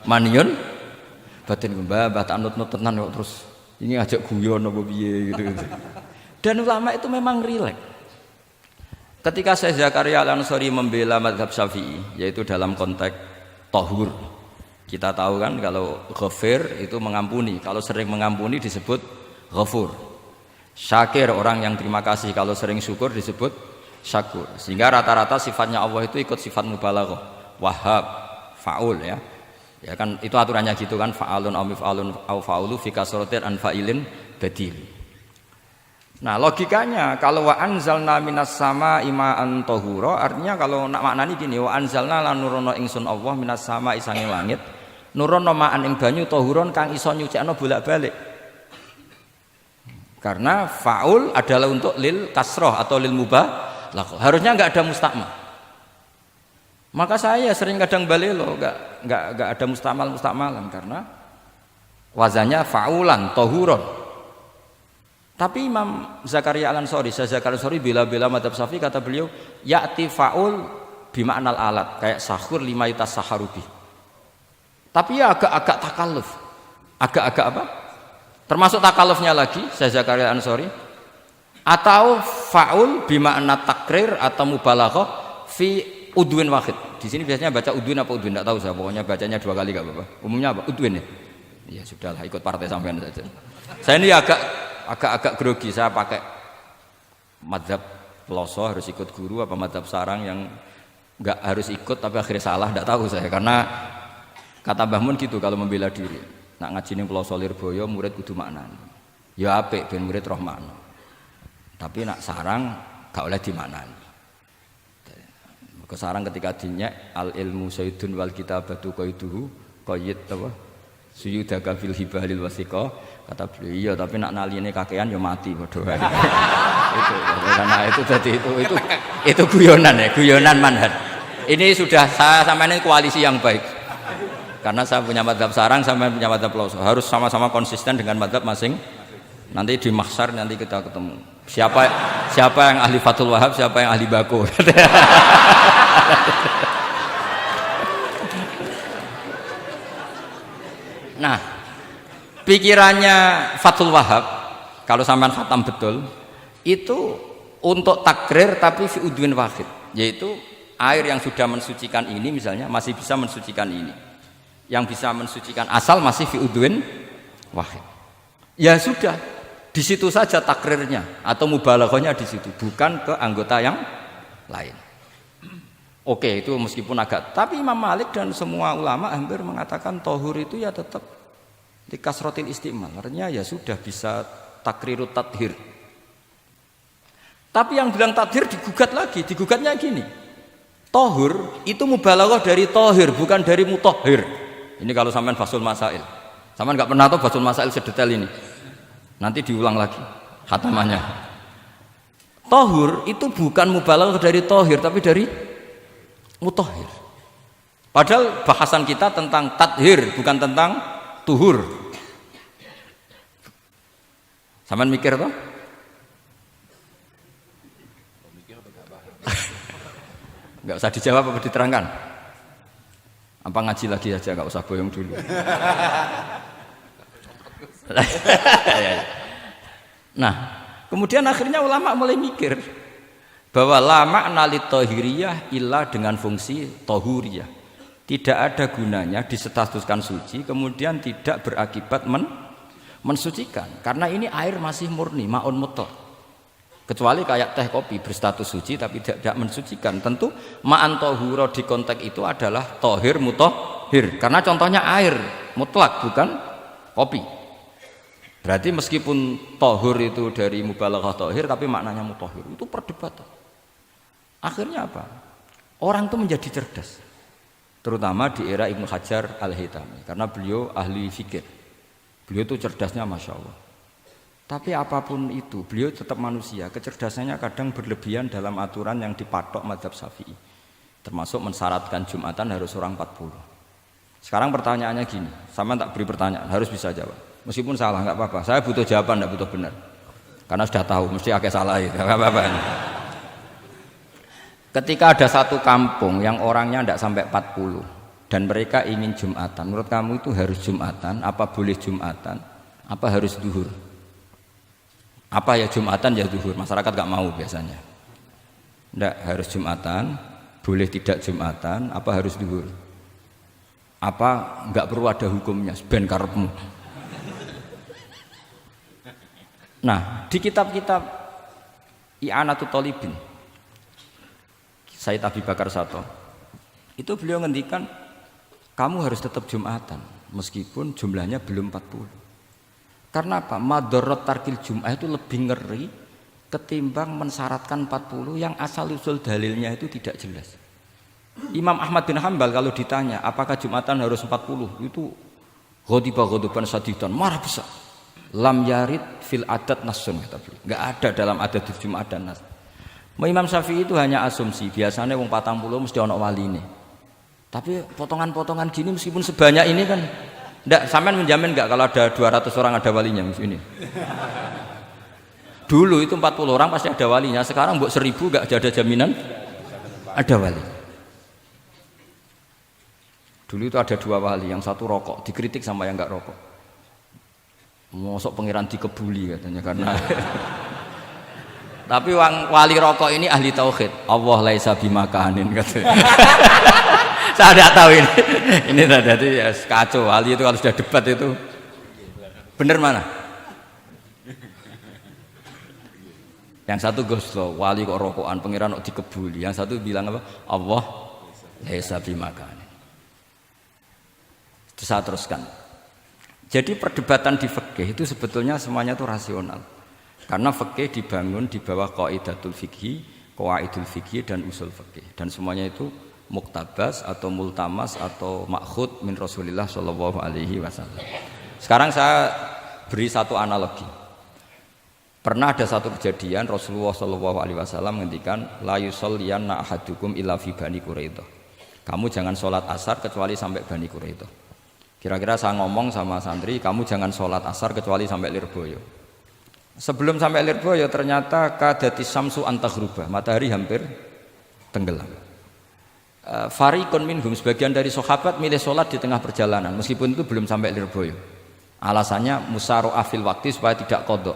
Maniyun batin mbah tak nut-nut tenan kok terus ini ajak guyon apa piye gitu. Dan ulama itu memang rileks. Ketika Syekh Zakaria Al-Ansori membela mazhab Syafi'i yaitu dalam konteks tahur. Kita tahu kan kalau ghafir itu mengampuni, kalau sering mengampuni disebut ghafur. Syakir orang yang terima kasih, kalau sering syukur disebut syakur. Sehingga rata-rata sifatnya Allah itu ikut sifat mubalaghah. Wahhab, faul ya. Ya kan itu aturannya gitu kan, fa'alun au mif'alun au fa'ulu fi kasratin an fa'ilin badil. Nah, logikanya kalau wa anzalna minas sama ima'an tahura, artinya kalau nak maknani gini, wa anzalna lan nurono ingsun Allah minas sama isane langit, nurono ma'an ing banyu tahuron kang iso nyucikno bolak-balik. Karena faul adalah untuk lil kasroh atau lil mubah, harusnya enggak ada mustakmal. Maka saya sering kadang balelo, enggak ada mustakmalan karena wazannya faulan, tohuron. Tapi Imam Zakaria Al-Ansori, bela-bela madhab Syafi'i kata beliau, ya'ti faul bima'nal alat, kayak sahur 5 yutas saharubi. Tapi ya agak-agak takalluf, agak-agak apa? Termasuk takallufnya lagi, Zakaria Al-Ansori, atau faul bima'na takrir atau mubalaghah fi udwin wahid. Di sini biasanya baca udwin apa udwin, enggak tahu saya. Pokoknya bacanya 2 kali enggak apa-apa. Umumnya apa? Udwin ya. Ya sudahlah, ikut partai sampean saja. Saya ini agak grogi, saya pakai mazhab Peloso harus ikut guru apa mazhab sarang yang enggak harus ikut tapi akhirnya salah, enggak tahu saya. Karena kata Mbah Mun gitu kalau membela diri. Nak ngaji ning Peloso Lirboyo murid kudu maknani. Ya apik ben murid roh makna. Tapi nak sarang gak oleh dimaknani. Sarang ketika dinyek al ilmu sayyidun wal kitabatu qaiduhu qayyid apa suyudaka fil hibalil wasiqa kata beliau iya tapi nak naline kakean ya mati padha wae. Itu karena itu jadi itu guyonan manhaj. Ini sudah saya sampai ini koalisi yang baik. Karena saya punya mazhab sarang sampai punya mazhab pelosok harus sama-sama konsisten dengan mazhab masing. Nanti di mahsyar nanti kita ketemu. Siapa yang ahli Fathul Wahab, siapa yang ahli Bako. Nah, pikirannya Fathul Wahab kalau sampean khatam betul itu untuk takrir tapi fi udwin wahid, yaitu air yang sudah mensucikan ini misalnya masih bisa mensucikan ini. Yang bisa mensucikan asal masih fi udwin wahid. Ya sudah, di situ saja takrirnya atau mubalaghahnya di situ, bukan ke anggota yang lain. Oke, itu meskipun agak, tapi Imam Malik dan semua ulama hampir mengatakan tohur itu ya tetap di kasrotil istimal. Artinya ya sudah bisa takrirut tathir. Tapi yang bilang tathir digugat lagi, digugatnya gini. Tohur itu mubalaghah dari tohir, bukan dari mutohir. Ini kalau sampean fasul masail. Sampean nggak pernah tahu fasul masail sedetail ini. Nanti diulang lagi khatamannya. Tohur itu bukan mubalaghah dari tohir, tapi dari mutohir. Padahal bahasan kita tentang tathir, bukan tentang tuhur. Sampean mikir toh? Enggak usah dijawab apa diterangkan? Apa ngaji lagi aja, enggak usah boyong dulu. Nah, kemudian akhirnya ulama mulai mikir bahwa la makna li tahiriyah illa dengan fungsi tahuriyah. Tidak ada gunanya disestatuskan suci kemudian tidak berakibat mensucikan. Karena ini air masih murni, ma'un mutlaq. Kecuali kayak teh kopi berstatus suci tapi tidak mensucikan. Tentu ma'an tahura di konteks itu adalah tahir mutahhir. Karena contohnya air mutlak bukan kopi. Berarti meskipun tahur itu dari mubalaghah tahir tapi maknanya mutahhir. Itu perdebatan. Akhirnya apa? Orang itu menjadi cerdas. Terutama di era Ibnu Hajar Al-Haytami. Karena beliau ahli fikih. Beliau itu cerdasnya Masya Allah. Tapi apapun itu, beliau tetap manusia. Kecerdasannya kadang berlebihan dalam aturan yang dipatok mazhab Syafi'i. Termasuk mensyaratkan Jumatan harus orang 40. Sekarang pertanyaannya gini, sama tak beri pertanyaan, harus bisa jawab. Meskipun salah, nggak apa-apa. Saya butuh jawaban, nggak butuh benar. Karena sudah tahu, mesti agak salah itu, nggak apa-apa. Ketika ada satu kampung yang orangnya tidak sampai 40 dan mereka ingin Jumatan, menurut kamu itu harus Jumatan? Apa boleh Jumatan? Apa harus duhur? Apa ya Jumatan ya duhur? Masyarakat gak mau biasanya. Tidak harus Jumatan, boleh tidak Jumatan, apa harus duhur? Apa nggak perlu ada hukumnya? Ben karepmu. Nah, di kitab-kitab I'anatul Thalibin, Sayyid Abi Bakar Sato, itu beliau ngendikan kamu harus tetap Jumatan meskipun jumlahnya belum 40. Karena apa? Madharat tarkil Jum'ah itu lebih ngeri ketimbang mensyaratkan 40 yang asal usul dalilnya itu tidak jelas. Imam Ahmad bin Hanbal kalau ditanya apakah Jumatan harus 40 itu ghadiban sadidan, marah besar. Lam yarid fil adat nasun kata beliau. Enggak ada dalam adat Jumat dan nas. Imam Syafi'i itu hanya asumsi, biasanya wong 40 mesti ana waline. Tapi potongan-potongan gini meskipun sebanyak ini kan enggak, sampean menjamin enggak kalau ada 200 orang ada walinya ini? Dulu itu 40 orang pasti ada walinya, sekarang mbok 1000 enggak ada jaminan ada wali. Dulu itu ada 2 wali, yang satu rokok, dikritik sama yang enggak rokok. Mosok pangeran dikebuli katanya karena tapi wali rokok ini ahli tauhid. Allah laisa bimakanin katanya. Saya tidak tahu ini tadi ya, kacau. Wali itu kalau sudah debat itu benar mana? Yang satu goslo, wali kok rokokan, pangeran kok dikebuli. Yang satu bilang apa? Allah laisa bimakanin. Itu saya teruskan. Jadi perdebatan di fikih itu sebetulnya semuanya itu rasional. Karena fikih dibangun di bawah qaidatul fikhi, qawaidul fikhi dan usul fikih. Dan semuanya itu muktabas atau multamas atau makhud min Rasulillah sallallahu alaihi wasallam. Sekarang saya beri satu analogi. Pernah ada satu kejadian Rasulullah sallallahu alaihi wasallam menghentikan la yusalliyanna ahadukum illa fi Bani Quraidah. Kamu jangan sholat asar kecuali sampai Bani Quraidah. Kira-kira saya ngomong sama santri, kamu jangan sholat asar kecuali sampai Lirboyo. Sebelum sampai Lirboyo ternyata kadati samsu antaghruba, matahari hampir tenggelam. Fariqun minhum, sebagian dari sahabat milih sholat di tengah perjalanan meskipun itu belum sampai Lirboyo. Alasannya musaro'ah fil waktu supaya tidak qadha.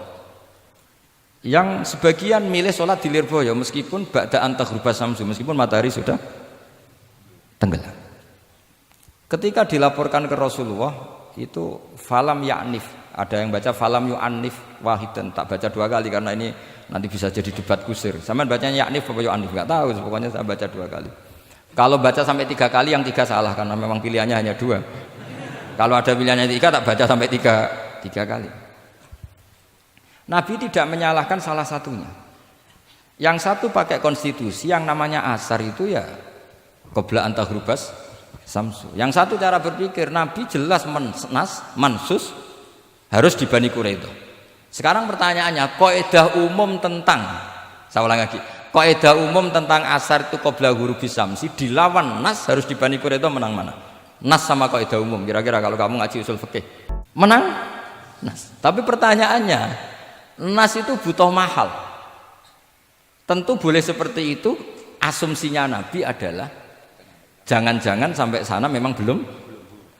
Yang sebagian milih sholat di Lirboyo meskipun ba'da antaghruba samsu, meskipun matahari sudah tenggelam. Ketika dilaporkan ke Rasulullah itu falam ya'nif, ada yang baca falam yu'annif wahidan, tak baca dua kali karena ini nanti bisa jadi debat kusir. Sama bacanya ya'nif apa yu'annif enggak tahu, pokoknya saya baca dua kali. Kalau baca sampai tiga kali yang tiga salah karena memang pilihannya hanya dua. Kalau ada pilihannya tiga tak baca sampai tiga kali. Nabi tidak menyalahkan salah satunya. Yang satu pakai konstitusi yang namanya asar itu ya qabla antagrubas samsu. Yang satu cara berpikir Nabi jelas mansus harus di Bani Quraidah. Sekarang pertanyaannya, kaidah umum tentang, saya ulang lagi, kaidah umum tentang asar itu qabla ghurubis samsi dilawan nas harus di Bani Quraidah, menang mana? Nas sama kaidah umum. Kira-kira kalau kamu ngaji usul fikih, menang nas. Tapi pertanyaannya, nas itu butuh mahal. Tentu boleh seperti itu. Asumsinya Nabi adalah jangan-jangan sampai sana memang belum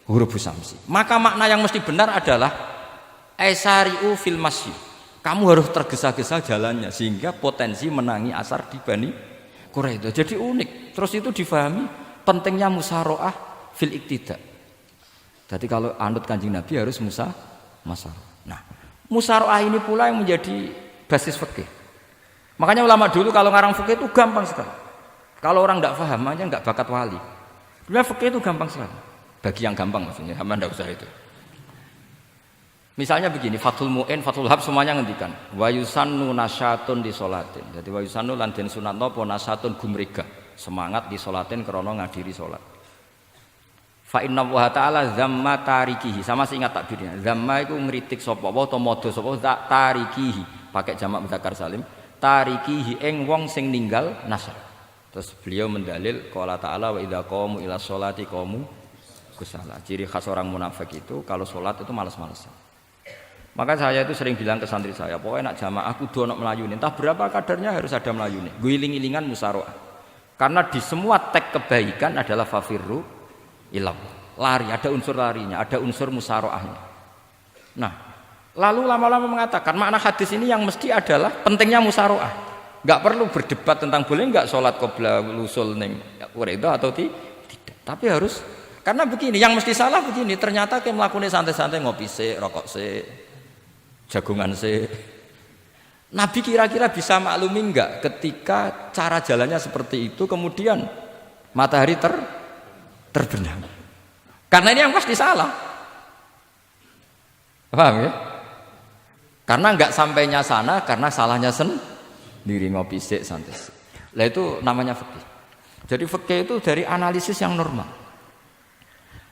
hurufus samsi. Maka makna yang mesti benar adalah aisari'u fil masyi. Kamu harus tergesa-gesa jalannya sehingga potensi menangi asar di Bani Quraidah. Jadi unik. Terus itu difahami pentingnya musaro'ah fil iktida. Jadi kalau anut Kanjeng Nabi harus musaro'ah. Nah, musaro'ah ini pula yang menjadi basis fikih. Makanya ulama dulu kalau ngarang fikih itu gampang sekali. Kalau orang tidak paham aja nggak bakat wali. Sebenarnya fikih itu gampang sekali. Bagi yang gampang maksudnya, hamba tidak usah itu. Misalnya begini, Fathul Mu'in, Fathul Hab semuanya ngendikan wa yusannu nasyatun di sholatin. Jadi wa yusannu lan den sunatno apa nasyatun gumrega, semangat di sholatin krana ngadiri salat. Fa inna wa ta'ala zamma tarikihi, sama sih ingat takbirnya. Zamma itu ngritik sapa wa utawa modho sapa tarikihi, pakai jamak muzakkar salim. Tarikihi ing wong sing ninggal nasyat. Terus beliau mendalil qala ta'ala wa idza qamu ila sholati qamu kusala. Ciri khas orang munafik itu kalau sholat itu malas-malasan. Maka saya itu sering bilang ke santri saya, pokoknya nak jamaah kudu ono melayune. Entah berapa kadarnya harus ada melayune. Guling-gilingan musaroah. Karena di semua teks kebaikan adalah fafirru ilam. Lari, ada unsur larinya, ada unsur musaroahnya. Nah, lalu lama-lama mengatakan makna hadis ini yang mesti adalah pentingnya musaroah. Enggak perlu berdebat tentang boleh enggak sholat qabla lusul ning Quraidah atau tidak. Tapi harus, karena begini, yang mesti salah begini, ternyata kayak melakukan santai-santai ngopi sik, rokok sik, jagungan sik. Nabi kira-kira bisa maklumi enggak ketika cara jalannya seperti itu kemudian matahari terbenam. Karena ini yang pasti salah. Paham ya? Karena enggak sampainya sana karena salahnya diri ngopi sik santai. Lah itu namanya fikih. Jadi fikih itu dari analisis yang normal.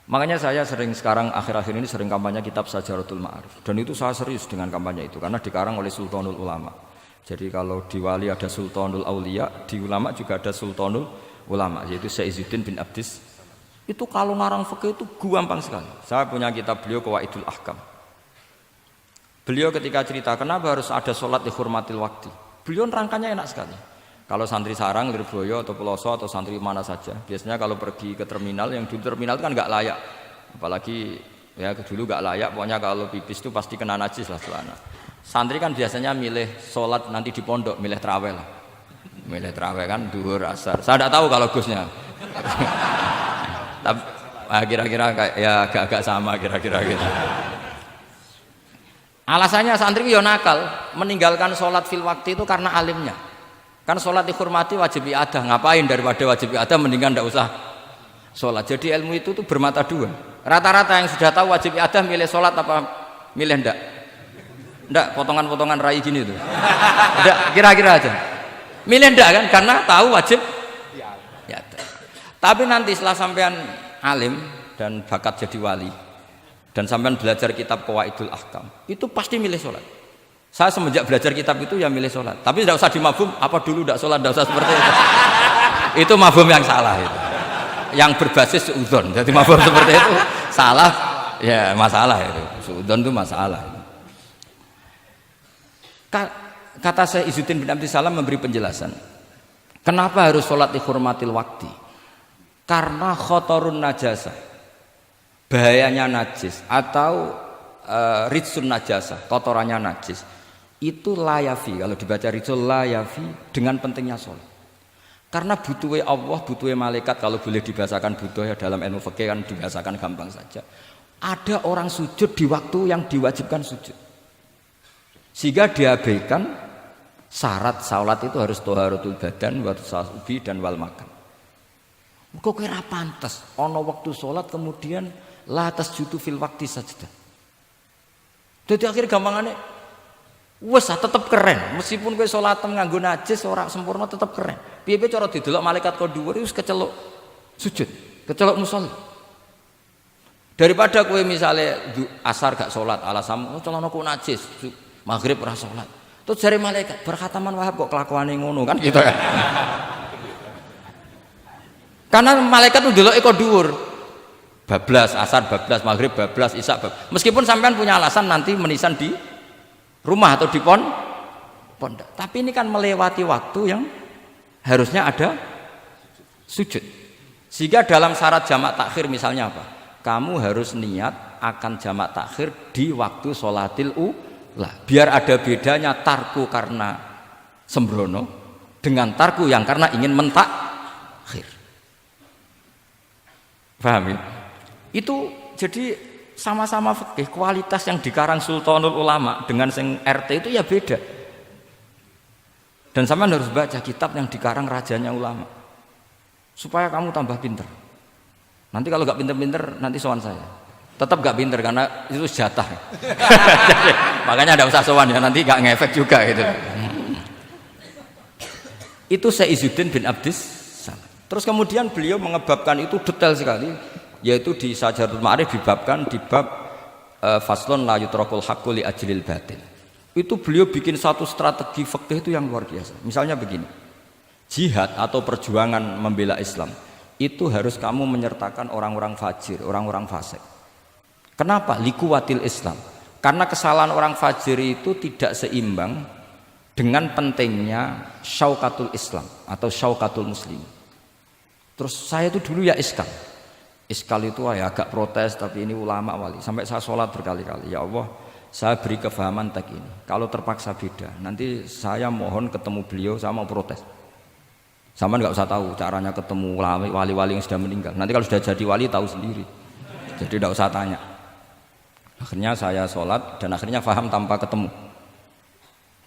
Makanya saya sering sekarang akhir-akhir ini sering kampanye kitab Sajaratul Ma'arif. Dan itu saya serius dengan kampanye itu karena dikarang oleh Sultanul Ulama. Jadi kalau di wali ada Sultanul Aulia, di ulama juga ada Sultanul Ulama, yaitu Syekh Izzuddin bin Abdis. Itu kalau ngarang fikih itu gampang sekali. Saya punya kitab beliau Qawaidul Ahkam. Beliau ketika cerita kenapa harus ada sholat dihormatil waktu. Beliau rangkanya enak sekali. Kalau santri sarang, Lirboyo atau Peloso atau santri mana saja, biasanya kalau pergi ke terminal, yang di terminal itu kan nggak layak, apalagi ya dulu nggak layak. Pokoknya kalau pipis itu pasti kena najis lah celana. Santri kan biasanya milih sholat nanti di pondok, milih terawih lah, milih terawih kan duhur asar. Saya tidak tahu kalau Gusnya. Tapi kira-kira kayak ya agak-agak sama kira-kira gitu. Alasannya santri yo nakal, meninggalkan sholat fil waktu itu karena alimnya. Kan sholat dihormati wajib iadah, ngapain daripada wajib iadah mendingan tidak usah sholat. Jadi ilmu itu tuh bermata dua. Rata-rata yang sudah tahu wajib iadah milih sholat apa milih ndak? Ndak, potongan-potongan rai gini tuh. Ndak, kira-kira aja. Milih ndak kan? Karena tahu wajib iadah. Tapi nanti setelah sampean alim dan bakat jadi wali dan sampean belajar kitab Qawaidul Ahkam, itu pasti milih sholat. Saya semenjak belajar kitab itu ya milih sholat. Tapi tidak usah dimafhum, apa dulu tidak sholat, tidak usah seperti itu. Itu mafhum yang salah itu. Yang berbasis suudzon. Jadi mafhum seperti itu salah, ya masalah itu. Suudzon itu masalah. Kata Syekh Izzuddin bin Abdissalam memberi penjelasan. Kenapa harus sholat dihormatil waktu? Karena khotorun najasah, bahayanya najis atau ritsun najasah, kotorannya najis, itu layafi, kalau dibaca ritsul layafi dengan pentingnya sholat. Karena butuhnya Allah, butuhnya malaikat, kalau boleh dibahasakan butuh ya dalam ilmu fikih kan dibahasakan gampang saja. Ada orang sujud di waktu yang diwajibkan sujud, sehingga diabaikan syarat sholat itu harus toharatul badan, wasubi dan wal makan. Kok kira pantas ono waktu sholat kemudian la tasjudu fil waqti sajdah. Jadi akhir gampangannya wes tetep keren, meskipun kowe sholatem nganggo najis ora sempurna tetep keren. Piye-piye cara didelok malaikat kok dhuwur wis keceluk sujud, keceluk musholli. Daripada kowe misale asar gak sholat alasan celanaku najis, maghrib ora sholat. Terus jare malaikat berkhataman Wahab kok kelakuane ngono kan gitu kan. Karena malaikat itu delok kok dhuwur. Bablas asar, bablas maghrib, bablas isya, bablas. Meskipun sampean punya alasan nanti menisan di rumah atau di pondok. Tapi ini kan melewati waktu yang harusnya ada sujud. Sehingga dalam syarat jamak takhir misalnya apa? Kamu harus niat akan jamak takhir di waktu sholatil ula. Biar ada bedanya tarku karena sembrono dengan tarku yang karena ingin mentakhir. Paham ya? Itu jadi sama-sama fikih, kualitas yang dikarang Sultanul Ulama dengan sing RT itu ya beda. Dan sama harus baca kitab yang dikarang rajanya ulama supaya kamu tambah pinter. Nanti kalau gak pinter-pinter nanti sowan saya. Tetap gak pinter karena itu jatah. Makanya tidak usah sowan ya, nanti gak ngefek juga gitu. Itu Syekh Izzuddin bin Abdis. Terus kemudian beliau mengebabkan itu detail sekali, yaitu di Sajaratul Ma'arif dibabkan di bab faslon la yutrakul haqqu li ajlil batil. Itu beliau bikin satu strategi fikih itu yang luar biasa. Misalnya begini, jihad atau perjuangan membela Islam itu harus kamu menyertakan orang-orang fajir, orang-orang fasik. Kenapa? Likuwatil Islam. Karena kesalahan orang fajir itu tidak seimbang dengan pentingnya syaukatul Islam atau syaukatul muslim. Terus saya itu dulu ya iskal itu ya agak protes, tapi ini ulama wali. Sampai saya sholat berkali-kali, ya Allah saya beri kefahaman tak ini. Kalau terpaksa beda, nanti saya mohon ketemu beliau, saya mau protes. Sama nggak usah tahu caranya ketemu wali-wali yang sudah meninggal. Nanti kalau sudah jadi wali tahu sendiri. Jadi tidak usah tanya. Akhirnya saya sholat dan akhirnya faham tanpa ketemu.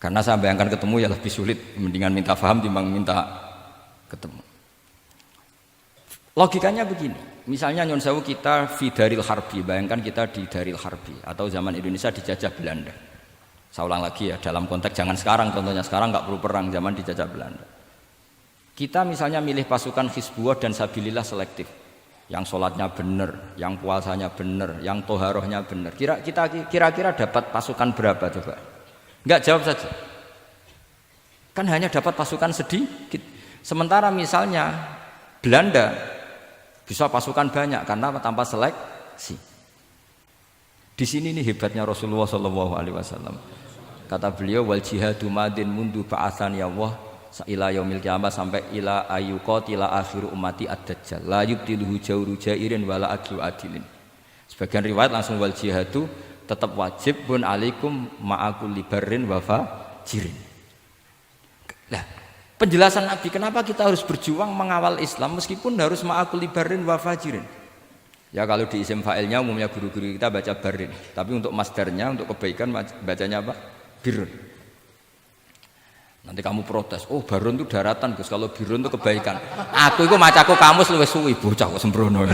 Karena saya bayangkan ketemu ya lebih sulit, mendingan minta faham timbang minta ketemu. Logikanya begini, misalnya nyon sewu kita di Daril Harbi, bayangkan kita di Daril Harbi atau zaman Indonesia dijajah Belanda. Saya ulang lagi ya, dalam konteks jangan sekarang, contohnya sekarang nggak perlu perang, zaman dijajah Belanda. Kita misalnya milih pasukan Hizbullah dan Sabilillah selektif, yang sholatnya benar, yang puasanya benar, yang toharohnya benar. Kira-kira dapat pasukan berapa coba? Nggak, jawab saja. Kan hanya dapat pasukan sedikit. Sementara misalnya Belanda bisa pasukan banyak karena tanpa seleksi. Di sini nih hebatnya Rasulullah SAW. Kata beliau wal jihadu madin mundu ba'atsan ya Allah ila yaumil qiyamah sampai ila ayyuqatila akhiru ummati ad-dajjal la yubtiluhu jawru jairin wala adlu adilin. Sebagian riwayat langsung wal jihadu tetap wajib pun alaikum ma'akul libarin wa fajirin. Lah, penjelasan Nabi kenapa kita harus berjuang mengawal Islam meskipun harus ma'akul libarin wa fajirin. Ya kalau di isim fa'ilnya umumnya guru-guru kita baca barin, tapi untuk masdarnya untuk kebaikan bacanya apa? Birun. Nanti kamu protes, oh barun itu daratan Gus, kalau birun itu kebaikan. Aku itu macaku kamus luwih suwi bocah kok sembrono.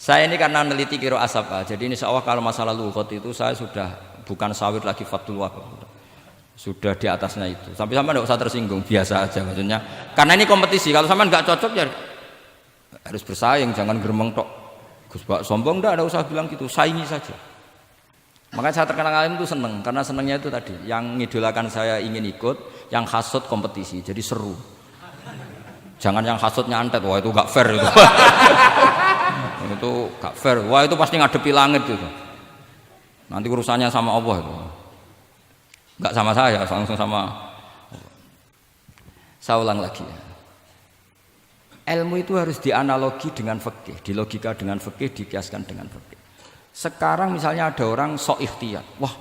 Saya ini karena meneliti kiro asapa, jadi insya Allah kalau masalah lughat itu saya sudah bukan sawir lagi Fathul Wahab, sudah di atasnya itu. Sampai sampai nggak usah tersinggung, biasa aja maksudnya. Karena ini kompetisi, kalau sampai nggak cocok ya harus bersaing, jangan geremeng tok. Gus Bak sombong nggak ada usah bilang gitu, saingi saja. Makanya saya terkenal alim itu seneng, karena senengnya itu tadi, yang ngidolakan saya ingin ikut, yang hasut kompetisi, jadi seru. Jangan yang hasut nyantet, wah itu nggak fair itu. Itu gak fair, wah itu pasti ngadepi langit gitu. Nanti urusannya sama Allah itu, gak sama saya, langsung sama. Saya ulang lagi ya. Ilmu itu harus dianalogi dengan fikih, dilogika dengan fikih, dikiaskan dengan fikih. Sekarang misalnya ada orang sok ikhtiyar, wah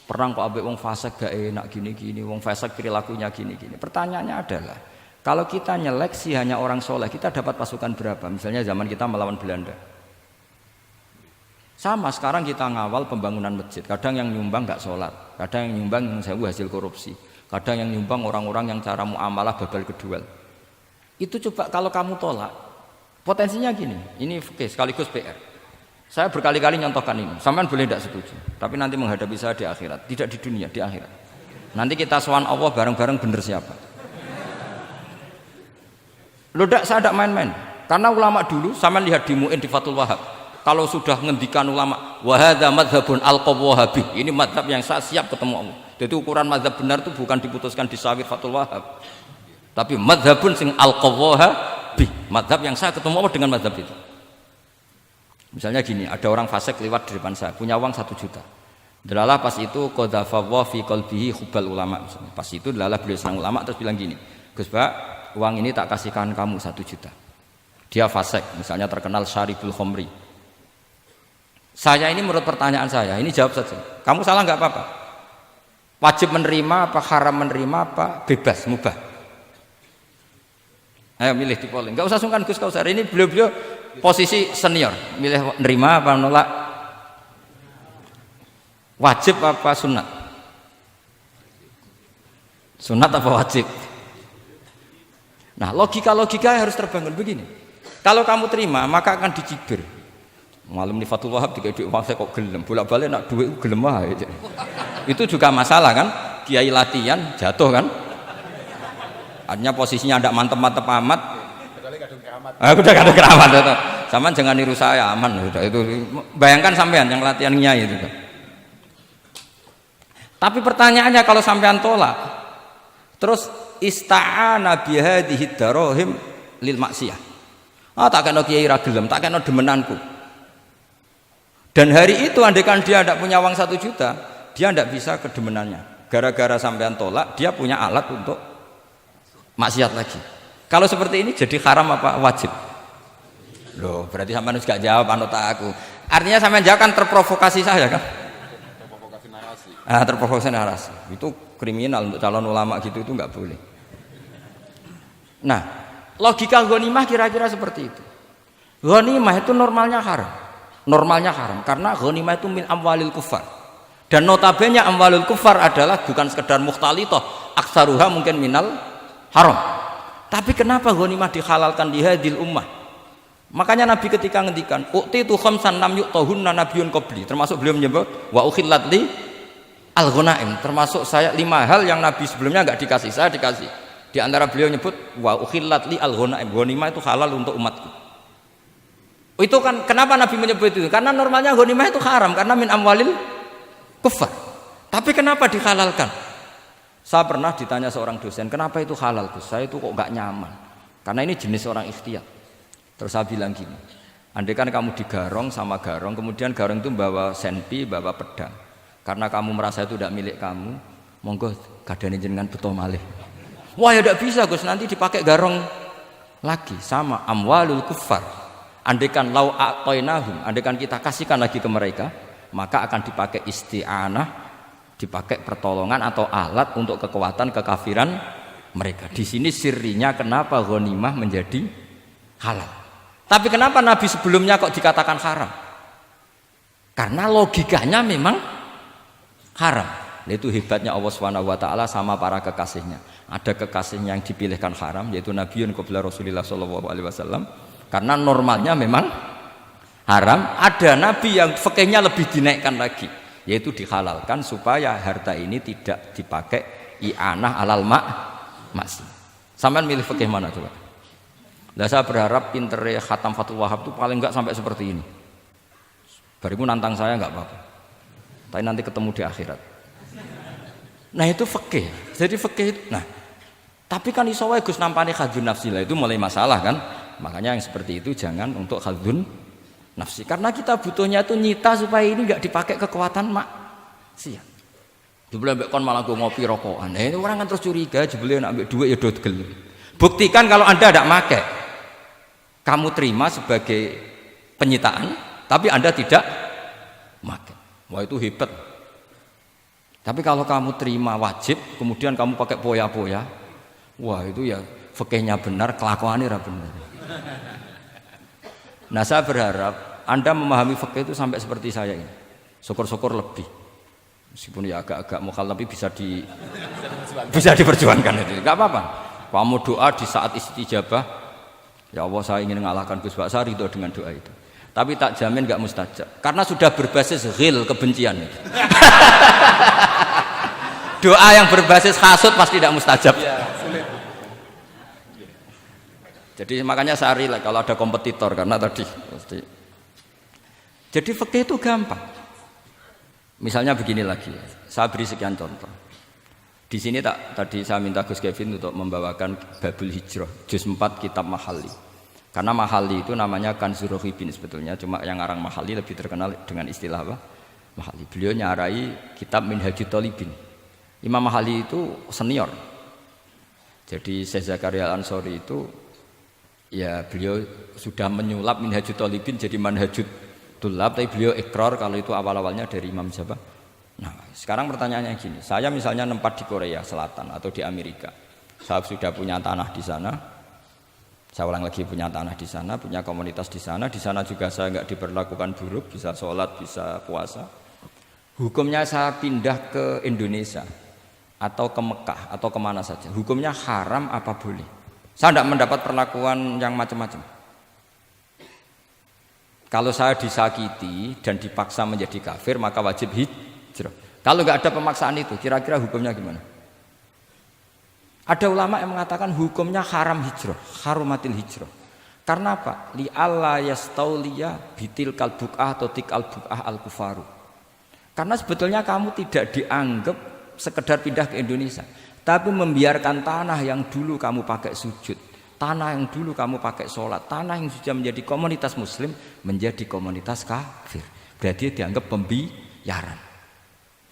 perang kok ambek wong fasik gak enak gini-gini, wong fasik perilakunya gini-gini. Pertanyaannya adalah, kalau kita nyeleksi hanya orang soleh, kita dapat pasukan berapa? Misalnya zaman kita melawan Belanda. Sama sekarang kita ngawal pembangunan masjid. Kadang yang nyumbang nggak sholat, kadang yang nyumbang yang sewu hasil korupsi, kadang yang nyumbang orang-orang yang cara muamalah babal kedua. Itu coba kalau kamu tolak, potensinya gini. Ini sekaligus PR. Saya berkali-kali nyontohkan ini. Sampean boleh tidak setuju, tapi nanti menghadapi saya di akhirat, tidak di dunia, di akhirat. Nanti kita sowan Allah bareng-bareng bener siapa? Loh, saya tidak main-main. Karena ulama dulu, sampean lihat di Mu'in di Fathul Wahab. Kalau sudah ngendikan ulama, wahada madhabun al-qawwahabi, ini madhab yang saya siap ketemu Allah. Jadi ukuran madhab benar itu bukan diputuskan di sawir Fathul Wahab, tapi madhabun sing al-qawwahabi, madhab yang saya ketemu Allah dengan madhab itu. Misalnya gini, ada orang fasik lewat di depan saya, punya uang 1 juta. Delalah pas itu qadhafallahu fi qalbihi hubbal ulama. Misalnya. Pas itu delalah beliau senang ulama terus bilang gini, Gus Pak, uang ini tak kasihkan kamu 1 juta. Dia fasik, misalnya terkenal syaribul khomri. Saya ini menurut pertanyaan saya, ini jawab saja. Kamu salah nggak apa-apa. Wajib menerima apa, haram menerima apa, bebas, mubah. Ayo milih di polling. Nggak usah sungkan Gus Kausar. Ini beliau-beliau posisi senior. Milih menerima apa menolak. Wajib apa sunat? Sunat apa wajib? Nah logika-logika harus terbangun begini. Kalau kamu terima maka akan dicibir. Malam di Fathul Wahab tiga duit uang saya kok gelem, bolak-balik nak duit gelem aja. Itu juga masalah kan, kiai latihan jatuh kan. Artinya posisinya tidak mantep-mantep amat. Udah kadang keramat itu. Sama jangan niru saya, aman udah itu. Bayangkan sampean yang latihan nyai itu. Tapi pertanyaannya kalau sampean tolak, terus ista'ana bihadhihi darahim lil maksiyah. Tak kena kiai ra gelem, tak kena demenanku. Dan hari itu andaikan dia tidak punya uang 1 juta, dia tidak bisa kedemenannya. Gara-gara sampean tolak, dia punya alat untuk maksiat lagi. Kalau seperti ini jadi haram apa wajib? Loh, berarti sampean gak jawab anut aku. Artinya sampean jawab kan terprovokasi saya kan? Terprovokasi narasi. Terprovokasi narasi. Itu kriminal untuk calon ulama gitu, itu nggak boleh. Nah, logika ghanimah kira-kira seperti itu. Ghanimah itu normalnya haram. Normalnya haram karena ghanimah itu min amwalil kufar. Dan notabene amwalul kufar adalah bukan sekedar mukhtalithah, aksaruha mungkin minal haram. Tapi kenapa ghanimah dihalalkan di hadil ummah? Makanya Nabi ketika ngendikan uqtitu khamsan lam yu'tahunna nabiyyun qabli, termasuk beliau menyebut wa ukhillat li al-ghanaim, termasuk saya 5 hal yang Nabi sebelumnya enggak dikasih, saya dikasih. Di antara beliau menyebut wa ukhillat li al-ghanaim, ghanimah itu halal untuk umatku. Itu kan kenapa Nabi menyebut itu? Karena normalnya ghanimah itu haram karena min amwalil kufar. Tapi kenapa dihalalkan? Saya pernah ditanya seorang dosen, kenapa itu halal Gus? Saya itu kok nggak nyaman. Karena ini jenis orang ikhtiyar. Terus saya bilang gini, andai kan kamu digarong sama garong, kemudian garong itu bawa senpi, bawa pedang. Karena kamu merasa itu tidak milik kamu, monggo gadane jenengan beto malih. Wah ya tidak bisa Gus, nanti dipakai garong lagi sama amwalul kufar. Andaikan lau a'tainahum, andaikan kita kasihkan lagi ke mereka, maka akan dipakai isti'anah, dipakai pertolongan atau alat untuk kekuatan kekafiran mereka. Di sini sirinya kenapa ghanimah menjadi halal. Tapi kenapa Nabi sebelumnya kok dikatakan haram? Karena logikanya memang haram. Itu hebatnya Allah SWT sama para kekasihnya. Ada kekasihnya yang dipilihkan haram, yaitu Nabiun qabla Rasulullah SAW. Karena normalnya memang haram, ada nabi yang fikihnya lebih dinaikkan lagi, yaitu dihalalkan supaya harta ini tidak dipakai i'anah alal maksiat. Sampean milih fikih mana coba? Nah, saya berharap pintere Khatam Fathul Wahab itu paling enggak sampai seperti ini. Barimu nantang saya enggak apa-apa. Tapi nanti ketemu di akhirat. Nah itu fikih. Jadi fikih itu. Nah, tapi kan iso wae Gus nampani khadzun nafsi lah, itu mulai masalah kan. Makanya yang seperti itu jangan untuk khadzun nafsi. Karena kita butuhnya itu nyita supaya ini enggak dipakai kekuatan maksiat. Jebule mbek kon malah go ngopi rokokan. Nah, ini orang kan terus curiga jebule nek ambek dhuwit ya do gel. Buktikan kalau Anda tidak pakai. Kamu terima sebagai penyitaan, tapi Anda tidak pakai. Wah itu hebat. Tapi kalau kamu terima wajib, kemudian kamu pakai poya-poya, wah itu ya fikihnya benar, kelakuannya ra benar. Nah saya berharap Anda memahami fikih itu sampai seperti saya ini. Syukur-syukur lebih. Meskipun ya agak-agak mukhalaf tapi bisa diperjuangkan itu. Enggak apa-apa. Kamu doa di saat istijabah, ya Allah saya ingin mengalahkan Gus Baksa, ridho dengan doa itu. Tapi tak jamin enggak mustajab. Karena sudah berbasis ghil, kebencian. Doa yang berbasis hasud pasti tidak mustajab. Jadi makanya saya rela kalau ada kompetitor karena tadi pasti. Jadi fikih itu gampang. Misalnya begini lagi, saya beri sekian contoh. Di sini tadi saya minta Gus Kevin untuk membawakan Babul Hijrah, juz 4 kitab Mahali. Karena Mahali itu namanya Kanzur Rohibin sebetulnya, cuma yang ngarang Mahali lebih terkenal dengan istilah apa? Mahali. Beliau nyarai kitab Minhajut Thalibin. Imam Mahali itu senior. Jadi Syekh Zakaria Al-Ansori itu ya beliau sudah menyulap Minhajut Thalibin jadi Manhajut Tulab, tapi beliau ikrar kalau itu awal-awalnya dari Imam siapa? Nah, sekarang pertanyaannya gini, saya misalnya nempat di Korea Selatan atau di Amerika, saya sudah punya tanah di sana, saya ulang lagi punya tanah di sana, punya komunitas di sana juga saya nggak diperlakukan buruk, bisa sholat, bisa puasa. Hukumnya saya pindah ke Indonesia atau ke Mekah atau kemana saja, hukumnya haram apa boleh? Saya tidak mendapat perlakuan yang macam-macam. Kalau saya disakiti dan dipaksa menjadi kafir, maka wajib hijrah. Kalau nggak ada pemaksaan itu, kira-kira hukumnya gimana? Ada ulama yang mengatakan hukumnya haram hijrah, harumatil hijrah. Karena apa? Li alla yastauliya bitil kalbukah atau tikal bukah al kufaru. Karena sebetulnya kamu tidak dianggap sekedar pindah ke Indonesia, tapi membiarkan tanah yang dulu kamu pakai sujud, tanah yang dulu kamu pakai sholat, tanah yang sudah menjadi komunitas muslim menjadi komunitas kafir. Berarti dianggap pembiaran.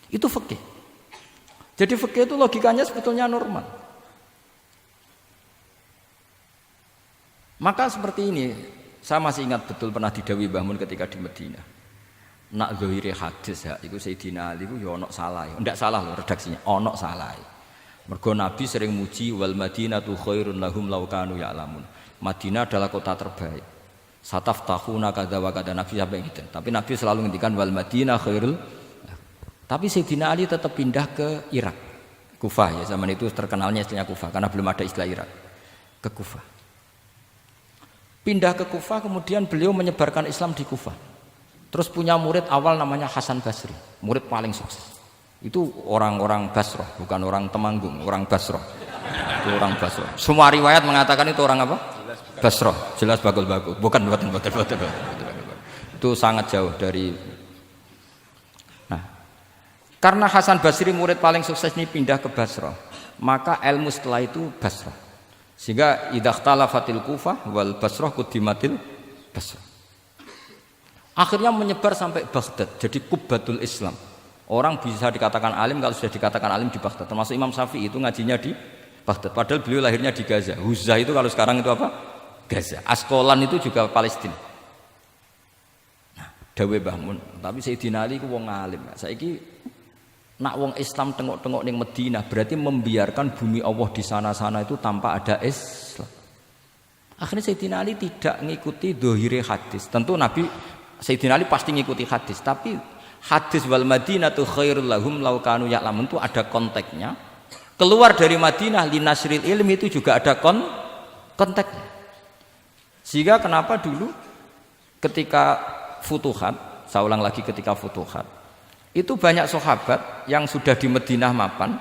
Itu fikih. Jadi fikih itu logikanya sebetulnya normal. Maka seperti ini, saya masih ingat betul pernah didhawuhi Mbah Mun ketika di Madinah. Nak zahire hadis ya, iku Sayyidina Ali ku ya ono salah. Ndak salah loh redaksinya, ono salah. Mergo Nabi sering muji wal Madinatu khairun lahum law kanu ya'lamun. Madinah adalah kota terbaik. Sataftahuna kadza wa kadza, Nabi sampai gitu. Tapi Nabi selalu ngendikan wal Madinah khairul. Tapi Sayyidina Ali tetap pindah ke Irak, Kufah ya, zaman itu terkenalnya istilahnya Kufah karena belum ada istilah Irak, ke Kufah. Pindah ke Kufah, kemudian beliau menyebarkan Islam di Kufah. Terus punya murid awal namanya Hasan Basri, murid paling sukses. Itu orang-orang Basrah, bukan orang Temanggung, orang Basrah. Itu orang Basrah. Semua riwayat mengatakan itu orang apa? Basrah, jelas bagul-bagul. Bukan. Itu sangat jauh dari. Karena Hasan Basri murid paling sukses ini pindah ke Basrah, maka ilmu setelah itu Basrah. Sehingga idakhtalafatil Kufah wal Basrah kudimatil Basrah. Akhirnya menyebar sampai Baghdad, jadi Kubbatul Islam. Orang bisa dikatakan alim kalau sudah dikatakan alim di Baghdad. Termasuk Imam Syafi'i itu ngajinya di Baghdad. Padahal beliau lahirnya di Gaza. Huzah itu kalau sekarang itu apa? Gaza. Askolan itu juga Palestina. Nah, dawe Mbah Mun. Tapi Sayyidina Ali ku wong alim. Saiki nak wong Islam tengok-tengok ning Madinah berarti membiarkan bumi Allah di sana-sana itu tanpa ada Islam. Akhirnya Sayyidina Ali tidak mengikuti dohire hadis. Tentu Nabi Sayyidina Ali pasti mengikuti hadis, tapi hadis wal Madinatu khairul lahum law kanu ya'lamun itu ada konteksnya. Keluar dari Madinah linasril ilmi itu juga ada konteksnya. Sehingga kenapa dulu ketika Futuhat, saya ulang lagi ketika Futuhat, itu banyak sahabat yang sudah di Madinah mapan,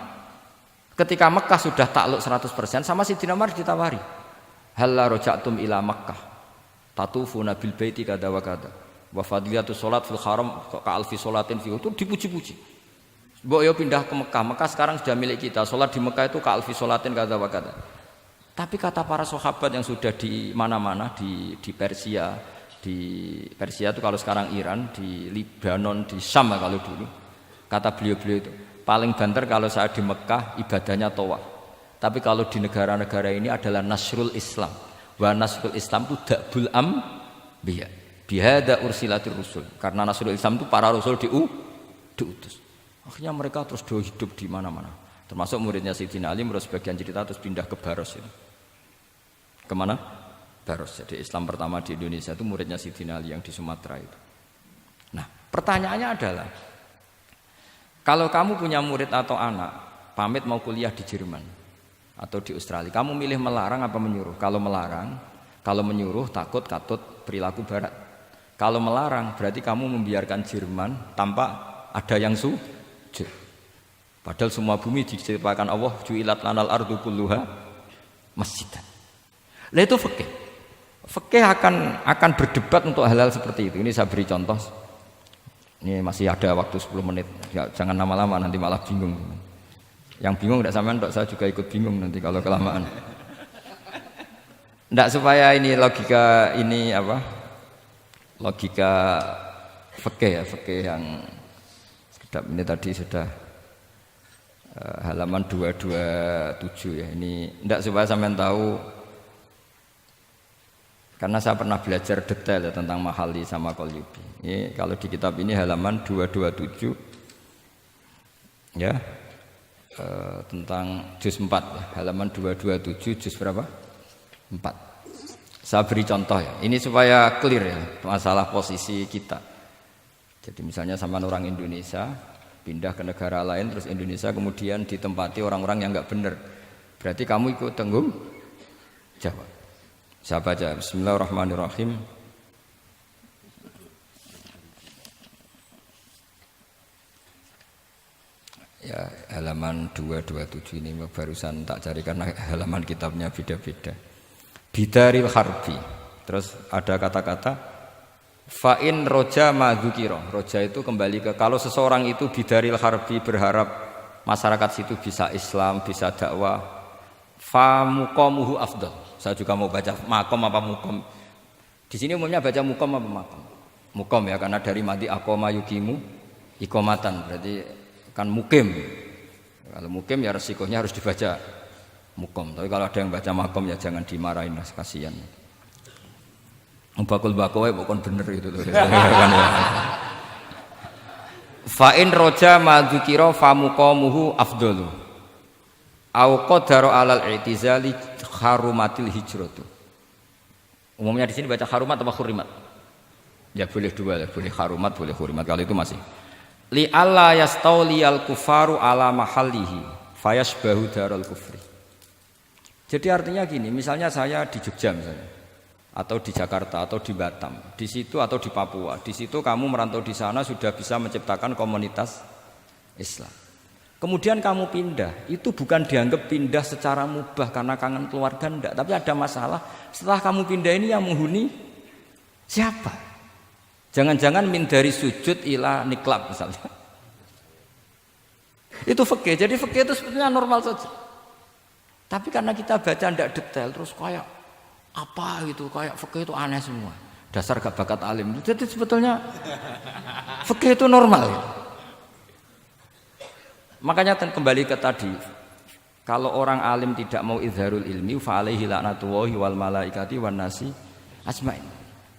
ketika Mekah sudah takluk 100%, sama Sayyidina Umar ditawari, halla raja'tum ila Makkah tatufuna bil baiti kada wa kada wa fadilatu sholat fil haram ka alfi sholatin fi, itu dipuji-puji. Mbok yo pindah ke Mekah, Mekah sekarang sudah milik kita, sholat di Mekah itu ka alfi sholatin kada wa kada. Tapi kata para sahabat yang sudah di mana-mana, di Persia, itu kalau sekarang Iran, di Lebanon, di Syam kalau dulu, kata beliau-beliau itu paling banter kalau saya di Mekah ibadahnya tawaf. Tapi kalau di negara-negara ini adalah nasrul Islam. Wa nasrul Islam itu da'bul ambiya. Bihada ursilatir rusul. Karena nasrul Islam itu para rasul diutus. Akhirnya mereka terus hidup di mana-mana. Termasuk muridnya Sayyidina Ali, menurut sebagian cerita terus pindah ke Baros itu. Kemana? Baros. Jadi Islam pertama di Indonesia itu muridnya Sayyidina Ali yang di Sumatera itu. Nah, pertanyaannya adalah, kalau kamu punya murid atau anak pamit mau kuliah di Jerman atau di Australia, kamu milih melarang apa menyuruh? Kalau melarang, kalau menyuruh takut katut perilaku barat. Kalau melarang berarti kamu membiarkan Jerman tanpa ada yang sujud. Padahal semua bumi diciptakan Allah, ju'ilat lanal ardu kulluha masjidan. Lah itu fikih. Fikih akan berdebat untuk hal-hal seperti itu. Ini saya beri contoh. Ini masih ada waktu 10 menit. Ya, jangan lama-lama nanti malah bingung. Yang bingung tidak sampean, saya juga ikut bingung nanti kalau kelamaan. Tidak, supaya ini logika ini apa? Logika fikih ya, fikih yang sedap ini tadi sudah halaman 227 ya. Ini tidak, supaya sampean tahu, karena saya pernah belajar detail ya tentang Mahali sama Qalyubi. Ini kalau di kitab ini halaman 227 ya, tentang juz 4 ya, halaman 227 juz berapa? 4. Saya beri contoh ya, ini supaya clear ya masalah posisi kita. Jadi misalnya sama orang Indonesia pindah ke negara lain, terus Indonesia kemudian ditempati orang-orang yang nggak benar, berarti kamu ikut tanggung jawab. Saya baca, bismillahirrahmanirrahim. Ya, halaman 227 ini barusan tak cari karena halaman kitabnya beda-beda. Bidaril harbi. Terus ada kata-kata fa'in roja madzukira. Roja itu kembali ke, kalau seseorang itu bidaril harbi berharap masyarakat situ bisa Islam, bisa dakwah, fa muqamuhu afdal. Saya juga mau baca makom apa mukom. Di sini umumnya baca mukom apa makom. Mukom ya, karena dari mati akoma yukimu ikomatan, berarti kan mukim. Kalau mukim ya resikonya harus dibaca mukom. Tapi kalau ada yang baca makom ya jangan dimarahin, kasihan. Bakul bakowe bukan bener itu tuh. Fa'in roja madzukira fa muqamuhu afdalu. Au qadara alal i'tizali harumatil hijratu. Umumnya di sini baca harumat atau hurimat? Ya boleh dua, boleh harumat, boleh hurimat. Kalau itu masih li alla yastauliyal kufaru ala mahallihi fayasbahu darul kufri. Jadi artinya gini, misalnya saya di Jogja misalnya, atau di Jakarta atau di Batam, di situ atau di Papua, di situ kamu merantau di sana sudah bisa menciptakan komunitas Islam. Kemudian kamu pindah, itu bukan dianggap pindah secara mubah karena kangen keluarga, enggak. Tapi ada masalah, setelah kamu pindah ini yang menghuni siapa? Jangan-jangan min dari sujud ila niklab misalnya. Itu fikih, jadi fikih itu sebetulnya normal saja. Tapi karena kita baca enggak detail, terus kayak apa gitu, kayak fikih itu aneh semua. Dasar gak bakat alim. Jadi sebetulnya fikih itu normal ya. Makanya kembali ke tadi, kalau orang alim tidak mau izharul ilmi fa alaihi laknatullahi wal malaikati wan nasi ajmain.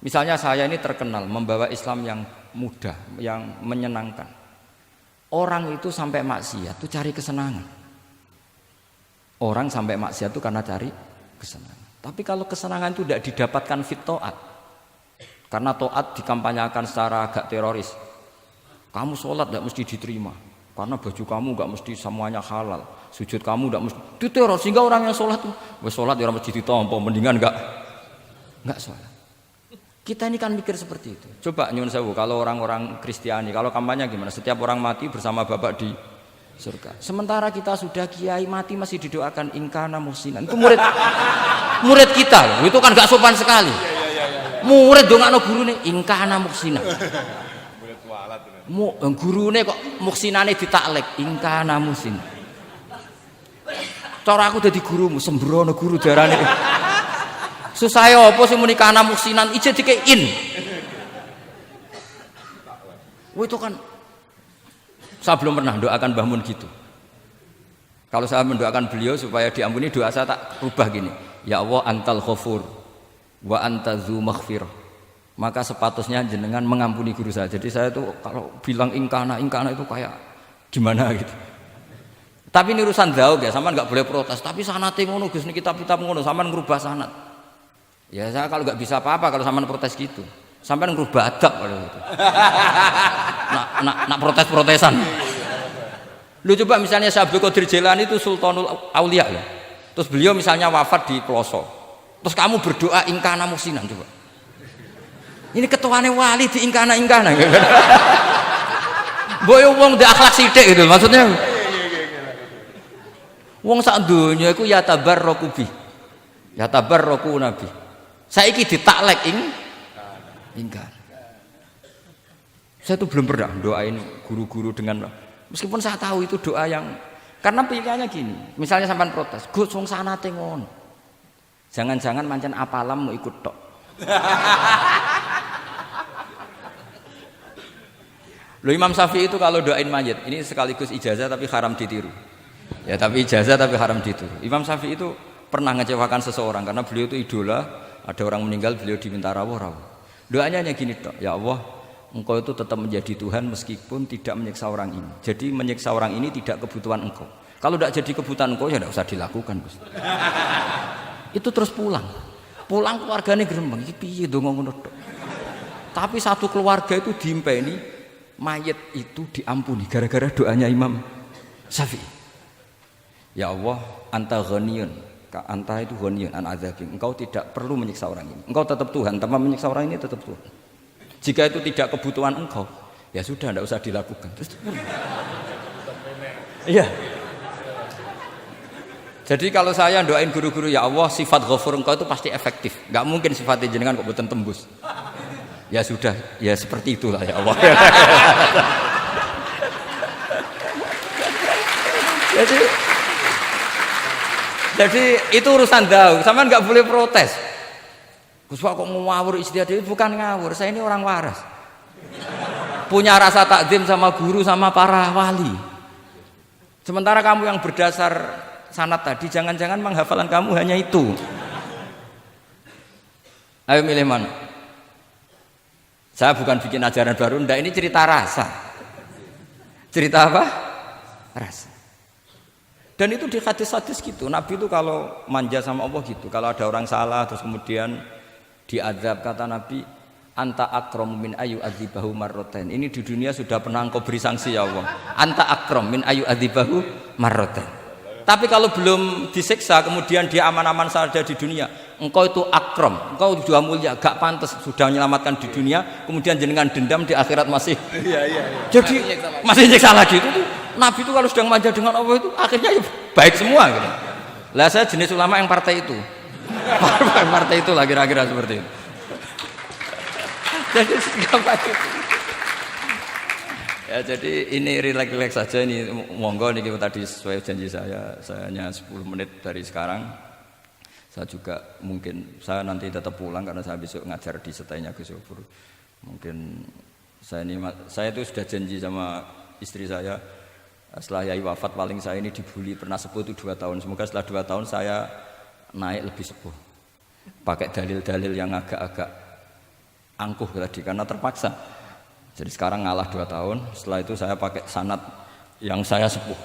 Misalnya saya ini terkenal membawa Islam yang mudah, yang menyenangkan. Orang itu sampai maksiat itu cari kesenangan. Orang sampai maksiat itu karena cari kesenangan. Tapi kalau kesenangan itu tidak didapatkan fit to'at, karena to'at dikampanyakan secara agak teroris. Kamu sholat tidak mesti diterima. Karena baju kamu enggak mesti semuanya halal, sujud kamu enggak mesti diteror, sehingga orang yang sholat tuh, sholat ya mesti ditompo, mendingan enggak sholat. Kita ini kan mikir seperti itu. Coba nyun sewu kalau orang-orang Kristiani, kalau kampanye gimana? Setiap orang mati bersama Bapak di surga. Sementara kita sudah kiai mati masih didoakan ingkana muhsinan. Itu murid kita loh. Itu kan gak sopan sekali. Murid dongakno gurune ingkana muhsinan. Gurune kok muhsinane ditaklek ingkana muhsinan. Cara aku dadi gurumu sembrono guru darane. Susah apa sih muni kana muhsinan ije dikein. Itu kan saya belum pernah doakan Mbah Mun gitu. Kalau saya mendoakan beliau supaya diampuni, doa saya tak rubah gini. Ya Allah antal ghafur wa anta dzu maghfirah. Maka sepatutnya jenengan mengampuni guru saya. Jadi saya itu kalau bilang ingkana itu kayak gimana gitu. Tapi ini urusan daug ya, sampean enggak boleh protes. Tapi sanate ngono Gus, niki kitab ngono, sampean ngrubah sanad. Ya saya kalau nggak bisa apa-apa kalau sampean protes gitu. Sampean ngerubah adab kalau gitu. Nak protes-protesan. Lu coba misalnya Syekh Abdul Qadir Jailani itu Sultanul Aulia ya. Terus beliau misalnya wafat di Ploso. Terus kamu berdoa ingkana muhsinan coba. Ini ketuane wali di ingkana. Boyo wong ndek akhlak sithik gitu maksudnya. Wong sak donya iku ya tabarraku bi. Ya tabarraku nabi. Saiki ditaklek ingkar. Saya tuh belum pernah doain guru-guru dengan meskipun saya tahu itu doa yang karena pilihannya gini. Misalnya sampean protes, Gus wong sanate ngono. Jangan-jangan mancen apalam mau ikut tok. Loh Imam Syafi'i itu kalau doain mayit, ini sekaligus ijazah tapi haram ditiru. Ya tapi ijazah tapi haram ditiru. Imam Syafi'i itu pernah ngecewakan seseorang karena beliau itu idola. Ada orang meninggal, beliau diminta rawuh. Doanya hanya gini toh, ya Allah, Engkau itu tetap menjadi Tuhan meskipun tidak menyiksa orang ini. Jadi menyiksa orang ini tidak kebutuhan Engkau. Kalau tidak jadi kebutuhan Engkau ya tidak usah dilakukan. Itu terus pulang keluarganya gerembang. Iki piye donga ngono tok. Tapi satu keluarga itu diimpeni mayit itu diampuni gara-gara doanya Imam Syafi'i. Ya Allah, anta ghaniyun. Anta itu ghaniyun an adzabin. Engkau tidak perlu menyiksa orang ini. Engkau tetap Tuhan, tanpa menyiksa orang ini tetap Tuhan. Jika itu tidak kebutuhan engkau, ya sudah tidak usah dilakukan. Terus iya. Jadi kalau saya doain guru-guru ya Allah sifat ghafur engkau itu pasti efektif. Enggak mungkin sifatnya jenengan kok boten tembus. Ya sudah, ya seperti itulah ya Allah. Jadi itu urusan daug, sampean nggak boleh protes. Gus kok ngawur istiadat itu bukan ngawur, saya ini orang waras. Punya rasa takzim sama guru sama para wali. Sementara kamu yang berdasar sanad tadi, jangan-jangan menghafalan kamu hanya itu. Ayo milih mana? Saya bukan bikin ajaran baru, ndak ini cerita rasa. Cerita apa? Rasa. Dan itu di hadis-hadis gitu. Nabi itu kalau manja sama Allah gitu. Kalau ada orang salah terus kemudian diazab, kata Nabi, anta akram min ayu adzibahu marrotain. Ini di dunia sudah pernah engkau beri sanksi ya Allah. Anta akram min ayu adzibahu marrotain. Tapi kalau belum disiksa kemudian dia aman-aman saja di dunia, engkau itu akram, engkau sudah mulia, gak pantas sudah menyelamatkan di dunia, kemudian jenengan dendam di akhirat masih. Jadi masih nyiksa lagi itu. Nabi itu kalau sedang manja dengan Allah itu akhirnya ya baik semua gitu. Lah saya jenis ulama yang partai itu. Partai itu lah kira-kira seperti itu. Jadi segampang itu. Ya jadi ini relax saja ini monggo niki tadi sesuai janji saya hanya 10 menit dari sekarang. Saya juga mungkin saya nanti tetap pulang karena saya besok ngajar di setainya Gus Yofur. Mungkin saya itu sudah janji sama istri saya. Setelah Yai wafat paling saya ini dibully pernah sepuh itu 2 tahun. Semoga setelah 2 tahun saya naik lebih sepuh. Pakai dalil-dalil yang agak-agak angkuh tadi karena terpaksa. Jadi sekarang ngalah 2 tahun. Setelah itu saya pakai sanad yang saya sepuh.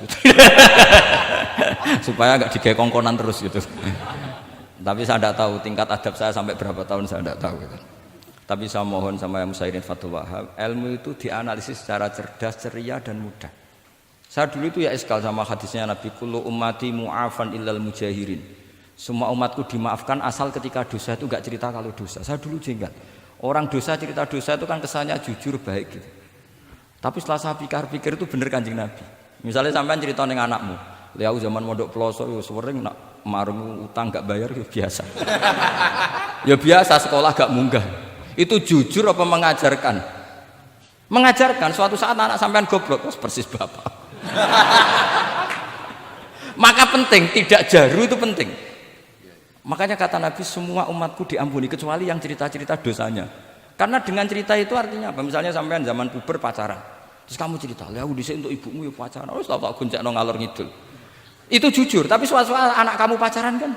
Supaya agak digekongkonan terus gitu. Tapi saya tidak tahu tingkat adab saya sampai berapa tahun saya tidak tahu gitu. Tapi saya mohon sama yang Musairin Fathul Wahab, ilmu itu dianalisis secara cerdas, ceria dan mudah. Saya dulu itu ya iskal sama hadisnya Nabi, kullu ummati mu'afan illal mujahirin. Semua umatku dimaafkan asal ketika dosa itu enggak cerita kalau dosa. Saya dulu jenggat. Orang dosa cerita dosa itu kan kesannya jujur baik gitu. Tapi setelah saya pikir-pikir itu bener Kanjeng Nabi. Misalnya sampean cerita ning anakmu, "Lihat zaman mondok Peloso yo sering nak marung utang gak bayar ya biasa." Ya biasa sekolah gak munggah. Itu jujur apa mengajarkan? Mengajarkan. Suatu saat anak sampean goblok, persis bapak. Maka penting, tidak jaru itu penting. Makanya kata Nabi, semua umatku diampuni kecuali yang cerita-cerita dosanya. Karena dengan cerita itu artinya apa? Misalnya sampean zaman puber pacaran, terus kamu cerita, "Lah aku dhisik untuk ibumu ya pacaran." Wis tak goncekno ngalor ngidul. Itu jujur, tapi suatu anak kamu pacaran kan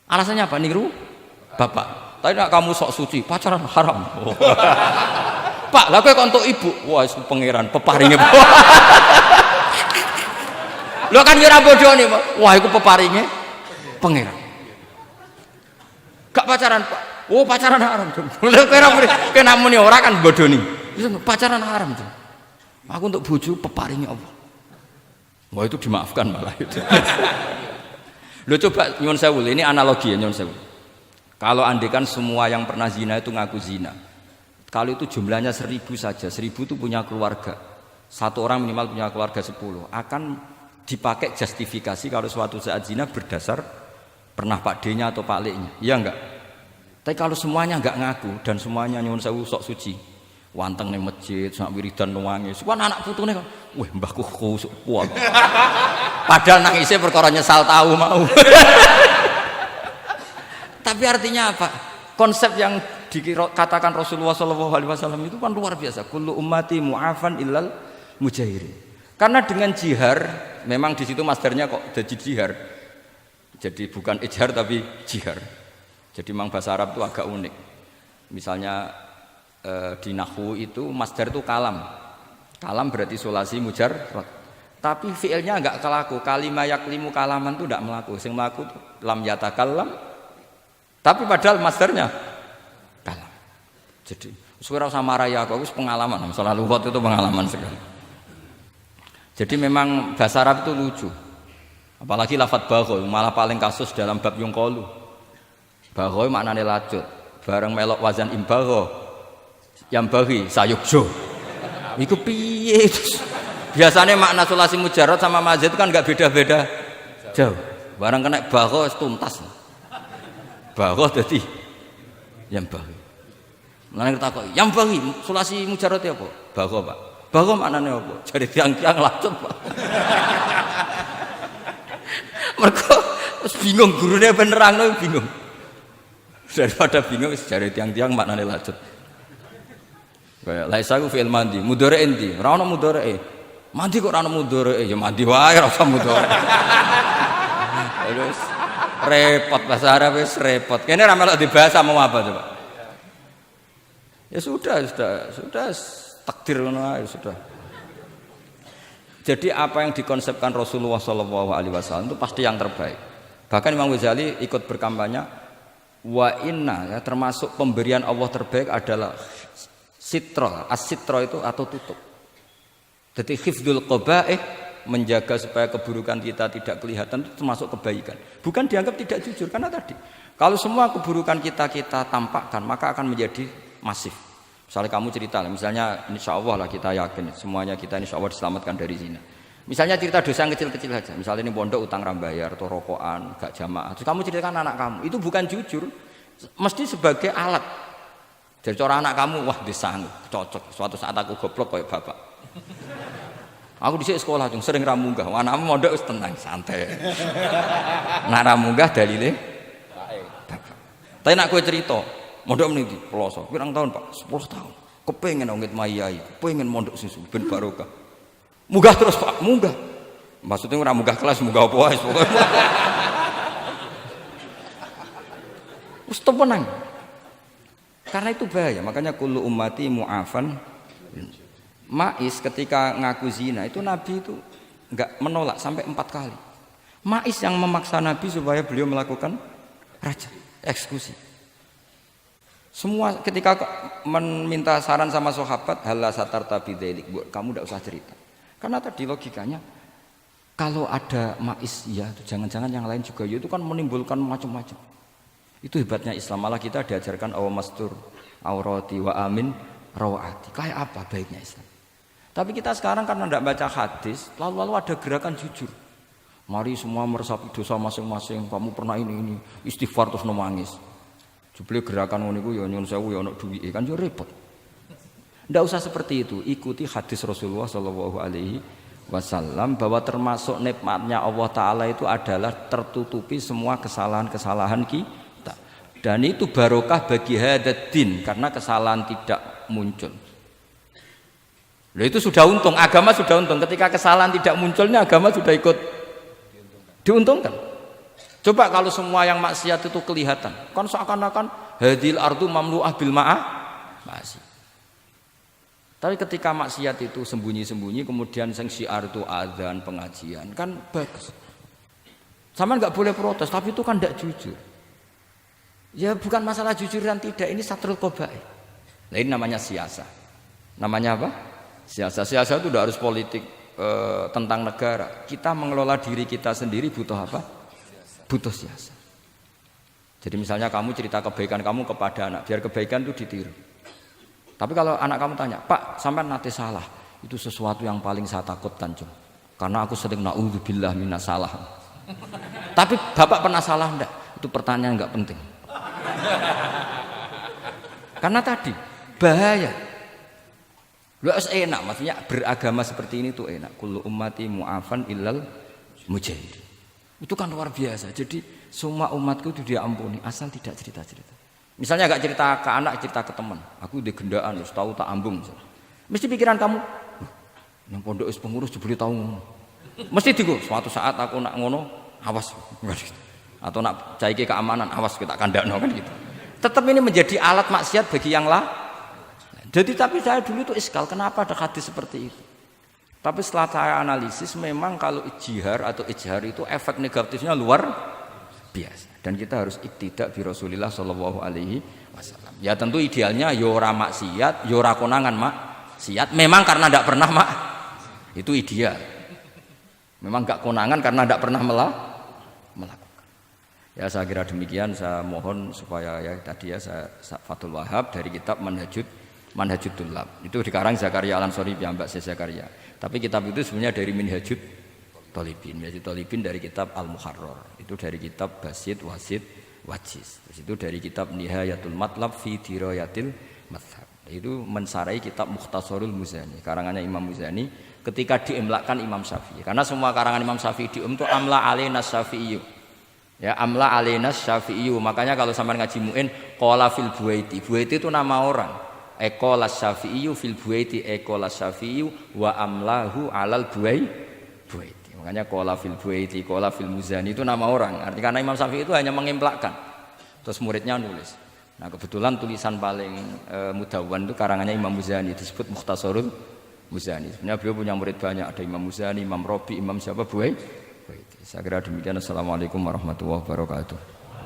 alasannya apa? Niru bapak. Tapi nak kamu sok suci, pacaran haram. Oh. Pak, lah kowe kok untuk ibu? Wah, itu pangeran peparinge. Lho kan yo ora bodoni, wah iku peparinge pangeran. Gak pacaran, Pak. Oh, pacaran haram. Lha kowe ora muni ora kan bodoni. Pacaran haram, Jum. Aku untuk bojo peparinge Allah. Wah, itu dimaafkan malah itu. Lho coba nyuwun sewu, ini analogi ya nyuwun sewu. Kalau andekan semua yang pernah zina itu ngaku zina. Kalau itu jumlahnya 1000 saja, 1000 itu punya keluarga. Satu orang minimal punya keluarga 10. Akan dipakai justifikasi kalau suatu saat zina berdasar pernah Pak D-nya atau Pak L-nya. Iya enggak? Tapi kalau semuanya enggak ngaku dan semuanya nyuwun sewu sok suci, wanteng ning masjid, sak wiridan nangis. Kuwi anak putune kok, "Wah, mbahku khusuk kuat." Padahal nangisnya perkara nyesal tahu mau. Tapi artinya apa? Konsep yang dikatakan Rasulullah SAW itu kan luar biasa. Kullu ummati mu'afan illal mujahirin. Karena dengan jihar, memang di situ masdarnya kok jadi jihar. Jadi bukan ijhar tapi jihar. Jadi memang bahasa Arab itu agak unik. Misalnya di nahwu itu masdar itu kalam. Kalam berarti sulasi mujarrad. Tapi fiilnya enggak kelaku. Kalimah yaklimu kalaman itu enggak melaku. Sing melaku lam yatakallam. Tapi padahal masdarnya kalam. Jadi suara sama raya aku pengalaman. Masalah lughat itu pengalaman sekali. Jadi memang bahasa Arab itu lucu. Apalagi lafadz bagho malah paling kasus dalam bab yungqalu. Bagho maknane lacut. Bareng melok wazan imbagho. Yang bagi sayukjo. Iku piye? Biasanya makna sulasi mujarrad sama mazid kan enggak beda-beda jauh. Barang kena bagho tuntas. Bagho dadi yang bagi. Nang takok, yang bagi sulasi mujarrad apa? Bagho, Pak. Bagho maknane apa? Jare tiang-tiang lacut, Pak. Mergo wis bingung gurune ben nerangno bingung. Daripada bingung wis jare tiang-tiang maknane lacut. Kayak laisa ku fi'il mandi, mudhari endi? Ora ono mudhari. Mandi kok ora ono mudhari? Ya mandi wae ora usah mudhari. Terus repot bahasa Arab wis repot. Kene ora melok dibahas mau apa coba? Ya sudah takdir ngono ae sudah. Jadi apa yang dikonsepkan Rasulullah SAW itu pasti yang terbaik. Bahkan Imam Ghazali ikut berkampanye wa inna ya, termasuk pemberian Allah terbaik adalah sitra. As-sitra itu atau tutup. Jadi hifdzul qaba'ih, menjaga supaya keburukan kita tidak kelihatan itu termasuk kebaikan. Bukan dianggap tidak jujur karena tadi kalau semua keburukan kita tampakkan maka akan menjadi masif. Misalnya kamu cerita, misalnya insya Allah lah kita yakin semuanya kita insya Allah diselamatkan dari zina. Misalnya cerita dosa yang kecil-kecil saja. Misalnya ini pondok utang rambayar atau rokokan, gak jamaah. Terus kamu ceritakan anak kamu, itu bukan jujur, mesti sebagai alat. Jadi cara anak kamu, wah disanggup, cocok. Suatu saat aku goblok kayak bapak. Aku di sekolah cung sering ramunggah. Anakmu mondok wis tenang, santai. Nak ramunggah dalile bapak. Tapi nak kowe cerita, mondok meniti Peloso. Pirang tahun, Pak? 10 tahun. Kepengin ngit mayai, kepengin mondok susu ben barokah. Munggah terus, Pak, munggah. Maksudnya ora munggah kelas, munggah apa wae pokoke. Wis tenang. Karena itu bahaya, makanya kullu ummati mu'afan. Ma'is ketika ngaku zina itu Nabi itu enggak menolak sampai 4 kali. Ma'is yang memaksa Nabi supaya beliau melakukan raja, eksekusi. Semua ketika meminta saran sama sahabat, halla satarta bidzalik, kamu enggak usah cerita. Karena tadi logikanya kalau ada Ma'is ya, jangan-jangan yang lain juga ya, itu kan menimbulkan macam-macam. Itu hebatnya Islam, malah kita diajarkan awamastur aurati wa amin rawati. Kayak apa baiknya Islam? Tapi kita sekarang karena tidak baca hadis, lalu ada gerakan jujur. Mari semua meresapi dosa masing-masing. Kamu pernah ini istighfar terus nangis. Jebule gerakan ngono iku ya nyun sewu ya ono duwike kan yo repot. Ndak usah seperti itu. Ikuti hadis Rasulullah sallallahu alaihi wasallam bahwa termasuk nikmatnya Allah taala itu adalah tertutupi semua kesalahan-kesalahan kita. Dan itu barokah bagi hadaddin karena kesalahan tidak muncul. Loh itu sudah untung, agama sudah untung. Ketika kesalahan tidak munculnya agama sudah ikut diuntungkan. Coba kalau semua yang maksiat itu kelihatan, kan seakan-akan hadil ardu mamlu'ah bil ma'asi. Tapi ketika maksiat itu sembunyi-sembunyi, kemudian sing syiar itu adzan, pengajian, kan bagus. Sama nggak boleh protes, tapi itu kan tidak jujur. Ya bukan masalah jujur dan tidak, ini satrul qabaih. Nah ini namanya siasa. Namanya apa? Siasa. Siasa itu tidak harus politik tentang negara. Kita mengelola diri kita sendiri butuh apa? Butuh siasa. Jadi misalnya kamu cerita kebaikan kamu kepada anak, biar kebaikan itu ditiru. Tapi kalau anak kamu tanya, Pak, sampai nate salah, itu sesuatu yang paling saya takutkan, Cung. Karena aku sering na'udzubillah minas salah. Tapi Bapak pernah salah enggak? Itu pertanyaan enggak penting. Karena tadi bahaya. Lu enak, maksudnya beragama seperti ini tuh enak. Kullu ummati mu'afan illal mujahidin. Itu kan luar biasa. Jadi semua umatku itu diampuni asal tidak cerita-cerita. Misalnya gak cerita ke anak, cerita ke teman. Aku di gendaan, tahu tak ambung. Mesti pikiran kamu, yang pondok is pengurus jebule tahu ngono. Mesti digo, suatu saat aku nak ngono, awas. Atau nak caiki keamanan, awas kita kandakno kan gitu. Tetap ini menjadi alat maksiat bagi yang lain. Jadi tapi saya dulu itu iskal, kenapa ada hadis seperti itu? Tapi setelah saya analisis, memang kalau ijtihad atau ijhar itu efek negatifnya luar biasa. Dan kita harus iktidak bi Rasulillah sallallahu alaihi wasallam. Ya tentu idealnya yo ora maksiat, yo ora konangan maksiat. Memang karena tidak pernah itu ideal. Memang enggak konangan karena tidak pernah melakukan. Ya saya kira demikian. Saya mohon supaya ya tadi ya saya Fathul Wahhab dari kitab Manhajut Tullab. Itu dikarang Zakaria Al-Ansori piyambak Zakaria. Tapi kitab itu sebenarnya dari Minhajut Thalibin. Minhajut Thalibin dari kitab Al-Muharrar. Itu dari kitab Basit, Wasit, Wajiz. Terus itu dari kitab Nihayatul Matlab fi Dirayatil Madhab. Itu mensarai kitab Mukhtasarul Muzani. Karangannya Imam Muzani ketika diimlakkan Imam Syafi'i. Karena semua karangan Imam Syafi'i itu amla alaina Syafi'i. Ya amla alaina Syafi'i. Makanya kalau sampai ngaji muin qala fil Buaiti. Buaiti itu nama orang. Ekolas Syafi'i fil Buaiti ekolas Syafi'i wa amlahu alal Buaiti. Makanya qala fil Buaiti qala fil Muzani itu nama orang. Artinya karena Imam Syafi'i itu hanya mengimpakkan. Terus muridnya nulis. Nah kebetulan tulisan paling mudawwan itu karangannya Imam Muzani disebut Mukhtasarul Muzani. Sebenarnya beliau punya murid banyak, ada Imam Muzani, Imam Robi, Imam siapa Buaiti. Saya kira demikian. Assalamualaikum warahmatullahi wabarakatuh.